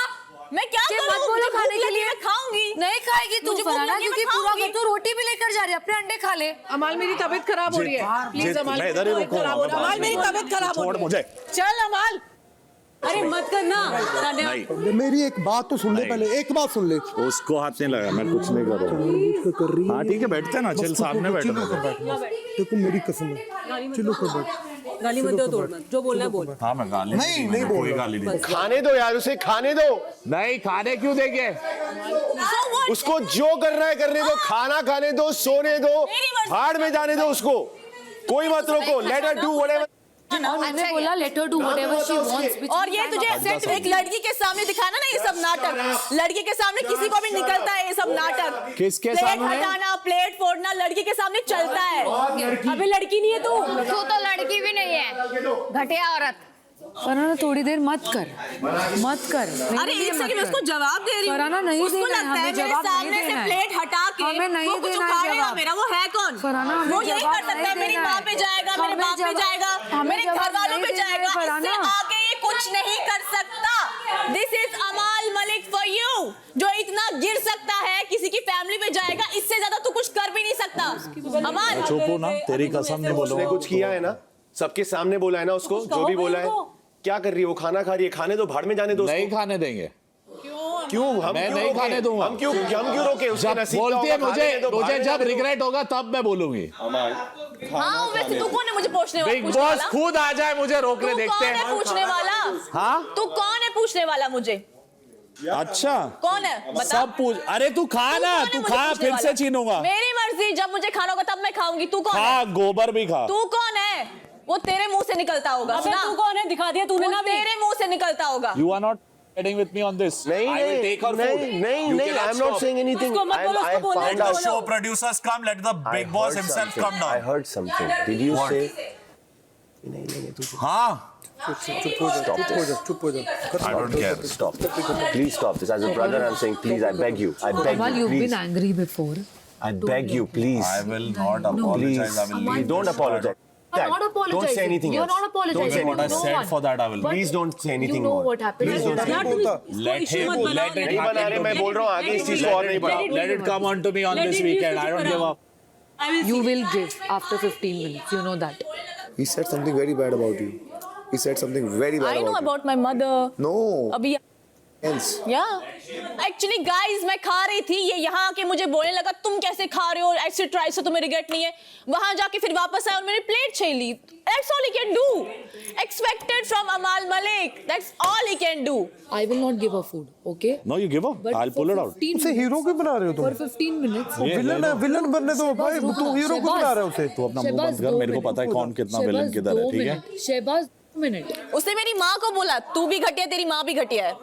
मैं क्या करूं? मत बोलो खाने के लिए। मैं खाऊंगी। नहीं खाएगी तू फरहाना, क्योंकि पूरा घर तो रोटी भी लेकर जा रही है। अपने अंडे खा ले। अमाल मेरी तबीयत खराब हो रही है। प्लीज अमाल, मैं इधर ही रुकूंगा। अमाल मेरी तबीयत खराब हो रही है। छोड़ मुझे। चल अमाल। अरे मत करना। मेरी एक बात तो सुन ले पहले, एक बात सुन ले। उसको हाथ नहीं लगा, मैं कुछ नहीं कर रहा। हाँ ठीक है, बैठते ना, चल सामने बैठो। देखो मेरी कसम है, चलो कर बैठ। गाली मत दो, तोड़ मत। जो बोलना है बोल। हाँ मैं गाली नहीं बोल, कोई गाली नहीं। खाने दो यार, उसे खाने दो। नहीं खाने क्यों देंगे? उसको जो करना है करने दो, खाना खाने दो, सोने दो, भाड़ में जाने दो उसको। कोई मत रोको, लेट हर डू व्हाटएवर। मैंने बोला let her do whatever she wants. और ये तुझे एक लड़की के सामने दिखाना ना, ये सब नाटक। लड़की के सामने किसी को भी निकलता है ये सब नाटक। किसके प्लेट सामने? हटाना, प्लेट फोड़ना लड़की के सामने चलता है। अबे लड़की नहीं है तू। तू तो लड़की भी नहीं है, घटिया औरत। फरहाना थोड़ी देर मत कर, मत कर। अरे एक सेकंड, मैं उसको जवाब दे रही हूँ। फरहाना नहीं उसको देना है, लगता है हमें मेरे जवाब सामने नहीं से देना है। प्लेट हटा के हमें नहीं वो कुछ देना है उखाड़ेगा जवाब। मेरा। वो है कौन? फरहाना वो हमें यही जवाब कर सकता नहीं है। मेरी देना माँ है। पे जाएगा, मेरे हमें बाप पे जवाब- जाएगा, हमें मेरे जवाब घर वालों नहीं पे देना है, जाएगा। इससे फरहाना। आगे ये कुछ नहीं कर सकता। दिस इज अमाल मलिक फॉर यू, जो इतना गिर सकता है, किसी की फैमिली पे जाएगा। इससे ज्यादा तू कुछ कर भी नहीं सकता। अमाल चुप हो ना, तेरी कसम नहीं बोलो। उसने कुछ किया है ना, सबके सामने बोला है ना उसको, जो भी बोला है। क्या कर रही है वो? खाना खा रही है, खाने दो, भाड़ में जाने दो। नहीं खाने देंगे। क्यों? हम मैं क्यों नहीं रोके? खाने दूंगा। हम क्यों रोके? उसके जब नसीब का बोलती है होगा, मुझे खाने दो, भाड़ मुझे में जब जाने दो। रिग्रेट होगा तब मैं बोलूंगी। हाँ वैसे तू कौन है मुझे पूछने वाला? बिग बॉस खुद आ जाए मुझे रोकने, तू देखते कौन है हैं। पूछने वाला? हाँ तू कौन है पूछने वाला मुझे? अच्छा कौन है बता। सब पूछ। अरे तू खा ना, कौन है तू मुझे खा, पूछने फिर वाला? से छीनूंगा। मेरी मर्जी, जब मुझे खाना होगा तब मैं खाऊंगी। तू कौन खा, है? गोबर भी खा। तू कौन है? वो तेरे मुंह से निकलता होगा। अबे तू कौन है? दिखा दिया तूने ना। तेरे मुंह से निकलता होगा। You are not getting with me on this. नहीं I will take her food. नहीं, You I cannot am not stop. saying anything. उसको मत बोलो, उसको बोलने found दो। out. The show producers come, let the big boss heard himself something. come I down. heard something. Did you What? say? हाँ चुप हो जा, चुप हो जा। I don't care. Stop. Please stop this. As a brother, I'm saying, please, I beg you. I beg Amal, you, you've please. been angry before. I beg you, please. I will not apologize. I will Please, leave don't this. apologize. I'm not apologizing. Don't say anything You're else. not apologizing. Don't say What I You know said what? for that I will. Please don't say anything You know more. what happened. Please don't say यार anything. तुम Let issue him, मत बनाओ। let it नहीं बना रहे, मैं बोल रहा हूँ आगे इस चीज को और नहीं बढ़ाओ। Let it come on to me on Let this it be weekend. I don't give up. You will give after 15 minutes. You know that. He said something very bad about you. He said something very bad I know about you. about my mother. No. अभी या एक्चुअली गाइस मैं खा रही थी, ये यहाँ आके मुझे बोलने लगा तुम कैसे खा रहे हो, एक्सेट्रा, ऐसे तुम्हें रिग्रेट नहीं है। वहां जाके फिर वापस आया और मैंने प्लेट छीन ली। That's all he can do. Expected from Amal Malik. That's all he can do. I will not give her food, okay? No, you give up. I'll pull it out. उसे हीरो क्यों बना रहे हो तुम? For 15 minutes. विलन है, विलन बनने दो भाई, तू हीरो क्यों बना रहे हो उसे? तू अपना मुंह बंद कर, मेरे को पता है कौन कितना विलन किधर है, ठीक है? शहबाज 2 मिनट। उसने मेरी माँ को बोला तू भी घटिया, तेरी माँ भी घटिया है।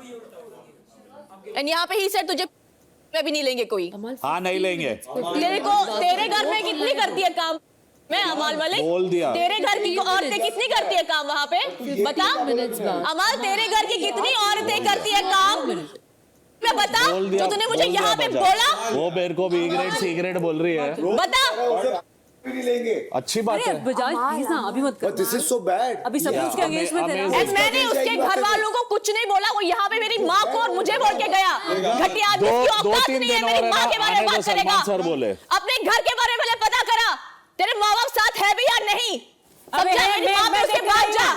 एंड यहाँ पे ही सेड तुझे मैं भी नहीं लेंगे कोई। हाँ नहीं लेंगे। तेरे को तेरे घर में कितनी करती है काम? मैं अमाल मलिक बोल दिया। तेरे घर की औरतें कितनी करती है काम वहाँ पे? बता अमाल, तेरे घर की कितनी औरतें करती है काम? मैं बता जो तूने मुझे यहाँ पे बोला। वो मेरे को भी सिगरेट बोल रही है। बता नहीं लेंगे। अच्छी बात है। बजाज प्लीज ना अभी मत कर। This is so bad. अभी सब कुछ के अगेंस्ट में तेरा। एंड मैंने उसके घर वालों को कुछ नहीं बोला, वो यहाँ पे मेरी माँ को और मुझे बोल के गया घटिया आदमी, इसकी औकात नहीं है मेरी माँ के बारे में बात करेगा। सर बोले अपने घर के बारे में पता करा, तेरे माँ बाप साथ है भी या नहीं? समझा? मेरी माँ पे उसके बाद जा।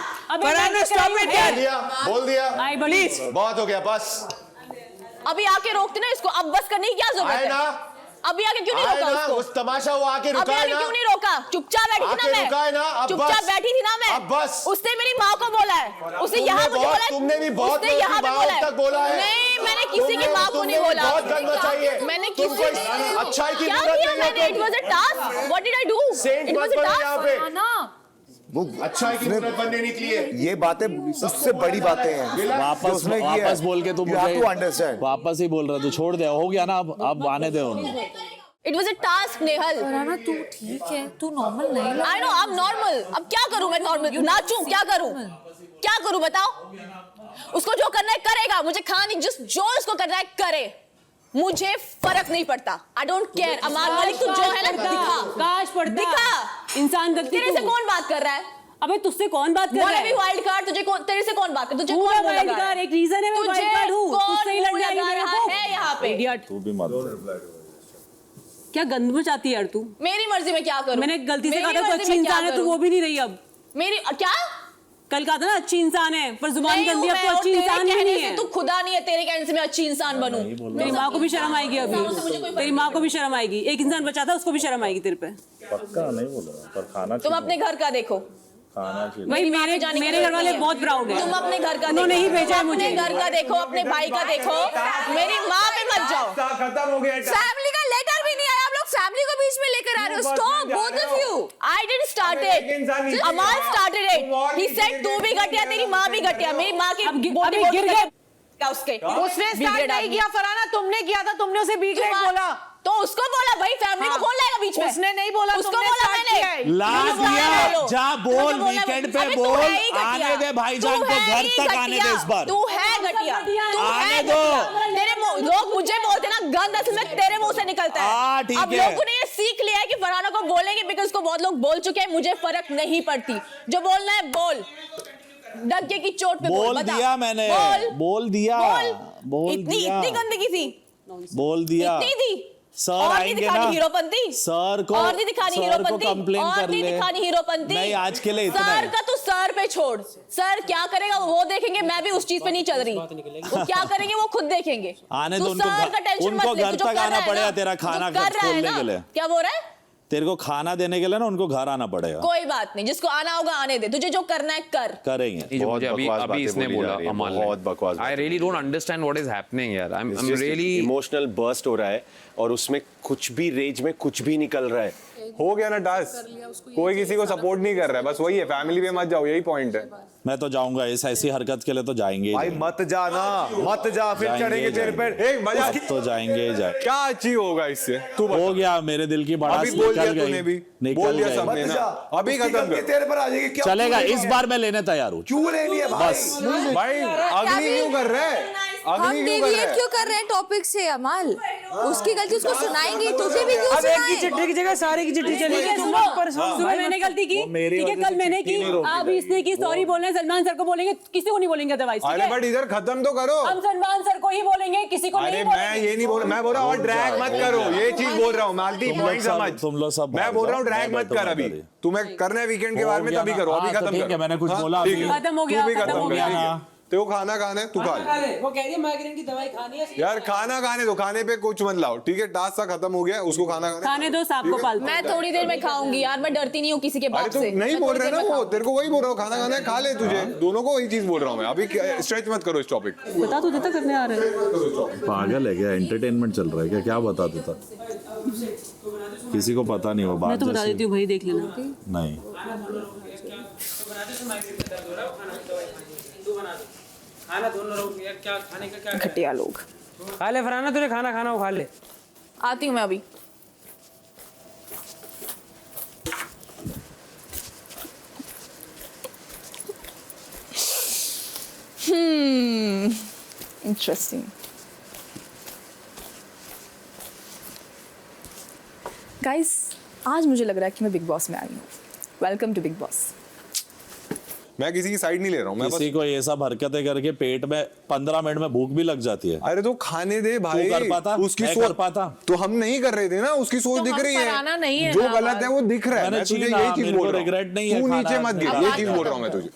बोल दिया प्लीज बहुत हो गया बस। अभी आके रोकते ना इसको, अब बस करने की क्या जरूरत है? अभी आके क्यों नहीं रोका उसको? उस तमाशा वो आके रुका अभी है आके ना। क्यों नहीं रोका? चुपचाप बैठी थी ना मैं। चुपचाप बैठी थी ना मैं। अब बस। उसने मेरी माँ को बोला है, उसने यहाँ मुझे बोला है। तुमने भी बहुत उसने यहाँ पे बोला है। है। नहीं, मैंने किसी की माँ को नहीं बोला। बहुत गंदा चाहिए। मैंने तुमको किसी अच्छाई की क्या जरूरत किया नहीं है मैंने? It was a task. What did I do? Sent it मत वाज अ बनो यहाँ पे। टास्क। वो अच्छाई की जरूरत बनने निकली है। ये बातें उससे बड़ी बातें हैं। वापस बोल के तू मुझे अंडरस्टैंड वापस ही बोल रहा, तू छोड़ दे, हो गया ना, अब आने दे उन्हें। It was a task Nehal. Farhana तू ठीक है, तू नॉर्मल नहीं। I know I am normal. अब क्या करूं मैं? नॉर्मल नाचूं? क्या करूं? क्या करूं बताओ? उसको जो करना है करेगा, मुझे खाने जो उसको करना है करे, मुझे फर्क नहीं पड़ता। I don't care. अमाल मलिक तू जो है ना दिखा, काश पड़ता। दिखा। इंसान गलती तेरे से कौन बात कर रहा है? अबे तुझसे कौन बात कर रहा है? भी वाइल्ड कार्ड तुझे कौन, तेरे से कौन बात कर? तुझे तू कौन है बोला वाइल्ड कार्ड, एक रीजन है मैं वाइल्ड कार्ड हूं। तुझसे ही लड़ने आई मेरे को है यहाँ पे। इडियट। तू भी मत। क्या गंद मचाती है यार तू? मेरी मर्जी में क्या करूं? मैंने गलती से मेरी कहा था तू मर्जी अच्छी में क्या इंसान है, तू करूं? वो भी नहीं रही अब। मेरी क्या? कल कहा था ना अच्छी इंसान है, पर जुबान नहीं गंदी, हूं अब मैं, तो और अच्छी तेरे इंसान कहने नहीं से है। तू खुदा नहीं है, तेरे कहने से मैं अच्छी इंसान बनूं। तेरी माँ को भी शर्म आएगी अभी। तेरी माँ को भी शर्म आएगी। एक इंसान बचा था, उसको भी शर्म आएगी तेरे पे। पक्का नहीं बोल रहा, पर खाना तुम अपने घर का देखो। खाना चाहिए। भाई मेरे घर वाले बहुत प्राउड है। तुम अपने घर का उन्होंने ही भेजा है अपने मुझे। घर का देखो, अपने भाई का देखो, मेरी माँ पे मत जाओ। खत्म हो गया। फैमिली का लेटर भी नहीं आया, आप लोग फैमिली को बीच में लेकर आ रहे हो। Stop both of you. I didn't start it, अमाल स्टार्टेड इट। ही सेड तू भी घटिया, तेरी माँ भी घटिया। मेरी माँ के अभी गिर गए उसके। उसने स्टार्ट नहीं किया फरहाना, तुमने किया था। तुमने उसे बी ग्रेड बोला तो उसको बोला भाई, फैमिली को कौन लाएगा बीच में? उसने नहीं बोला, उसको तुमने बोला start मैंने। किया है। ला दिया, जा बोल, वीकेंड पे अबे तू बोल, है ही घटिया। आने दे भाईजान तू को है घर ही तक आने दे घटिया। इस बार। तू है घटिया, तू आने है दो। घटिया। तेरे लोग मुझे बोलते ना, गंद असल में तेरे मुंह से निकलता है। ठीक अब है। लोगों ने ये सीख लिया है कि फरहाना को बोलेंगे, बिकॉज उसको बहुत लोग बोल चुके हैं, मुझे फर्क नहीं पड़ती। जो बोलना है बोल, डगे की चोट पे बोल बता। दिया मैंने, बोल दिया, बोल दिया, इतनी गंदगी थी, बोल दिया। इतनी थी। सर और नहीं आएंगे दिखानी ना, हीरोपंती। सर को, और नहीं दिखानी सर को हीरोपंती। कंप्लेन और कर नहीं ले। दिखानी हीरोपंती। नहीं, आज के लिए इतना सर है। का तो सर पे छोड़, सर क्या करेगा वो देखेंगे। मैं भी उस चीज पे नहीं चल रही। वो क्या करेंगे वो खुद देखेंगे। आने तू दो उनको, सर का टेंशन उनको मत ले। घर तू जो तक कर आना रहा है पड़ेगा ना, तेरा तू खाना कर रहा है खोलने ना। के लिए। क्या बोल रहा है? तेरे को खाना देने के लिए ना उनको घर आना पड़ेगा। कोई बात नहीं, जिसको आना होगा आने दे। तुझे जो करना है कर। करेंगे। जो मुझे अभी इसने बोला अमाल ने, बहुत बकवास। I really don't understand what is happening यार। I am really emotional burst हो रहा है और उसमें कुछ भी रेज में कुछ भी निकल रहा है। हो गया ना टास्क, कोई किसी को सपोर्ट नहीं कर रहा है, बस वही है। फैमिली पे मत जाओ, यही पॉइंट है। मैं तो जाऊंगा, इस ऐसी हरकत के लिए तो जाएंगे ही भाई जाएंगे। मत जा ना, मत जा, फिर चढ़ेंगे तेरे पे। एक मजा तो जाएंगे ही जाएंगे। क्या अचीव होगा इससे? तू हो गया, मेरे दिल की बड़ा अभी बोल दिया निकल तूने भी, गई, बोल दिया निकल सबने गई। ना। अभी खत्म कर। तेरे पर आ जाएगी क्या? चलेगा, इस बार मैं लेने तैयार हूँ। क्यों लेनी है भाई? बस भाई अग्नि क्यों कर रहा है? हम अग्नि क्यों कर रहा डेविएट है? क्यों कर रहे हैं टॉपिक से? अमाल, उसकी गलती उसको सुनाएंगे, तुझे भी क्यों अब एक की सुनाएं? चिट्ठी की जगह सारे की चिट्ठी चली गई। सुबह मैंने गलती की, ठीक है, कल मैंने की, अब इसने की। सॉरी बोलना है, सलमान सर को बोलेंगे, किसी को नहीं बोलेंगे अदरवाइज। अरे बट इधर खत्म तो करो। हम सलमान सर को ही बोलेंगे, किसी को अरे नहीं मैं बोलेंगे। ये नहीं बोल, मैं बोल रहा हूँ और ड्रैग मत करो, ये चीज बोल रहा हूँ। मालती पॉइंट समझ। तुम लोग सब मैं बोल रहा हूँ ड्रैग मत कर। अभी तुम्हें करना है वीकेंड के बारे में, तभी करो। अभी खत्म ठीक है, करो। मैंने कुछ हाँ, बोला ठीक अभी। है। खत्म हो गया, तू भी खत्म हो कर, गया। ठीक है। तेरे को खाना खाना है, तू खा ले। वो कह रही है माइग्रेन की दवाई खानी है। यार खाना खाने दो, खाने पे कुछ मत लाओ, ठीक है? टास्क सा खत्म हो गया, उसको खाना खाने दो, सांप को पालते। मैं थोड़ी देर में खाऊंगी यार, मैं डरती नहीं हूँ किसी के बाप अरे से। तू नहीं बोल रहे ना, वो तेरे को वही बोल रहा हूँ, खाना खाना है खा ले, तुझे दोनों को वही चीज बोल रहा हूँ मैं। अभी स्ट्रेच मत करो इस टॉपिक। बता तू देता करने आ रहे हैं। पागल है क्या? एंटरटेनमेंट चल रहा है क्या? क्या बता देता? किसी को पता नहीं वो बात। मैं तो बता देती हूँ भाई, देख लेना। नहीं खाना दोनों लोग यार, क्या खाने का क्या? घटिया लोग। खा ले फरहाना, तुझे खाना खाना हो खा ले। आती हूँ मैं अभी। इंटरेस्टिंग। गाइस, आज मुझे लग रहा है कि मैं बिग बॉस में आई हूँ। Welcome to Bigg Boss. मैं किसी की साइड नहीं ले रहा हूँ। मैं किसी को ये सब हरकतें करके पेट में 15 मिनट में भूख भी लग जाती है। अरे तो खाने दे भाई। तू कर पाता? उसकी मैं सोच कर पाता? तो हम नहीं कर रहे थे ना, उसकी सोच दिख रही है। जो गलत है वो दिख रहा है। मैं तुझे यही चीज बोल रहा हूँ, तू नीचे मत गिर, ये चीज बोल रहा हूँ मैं तुझे।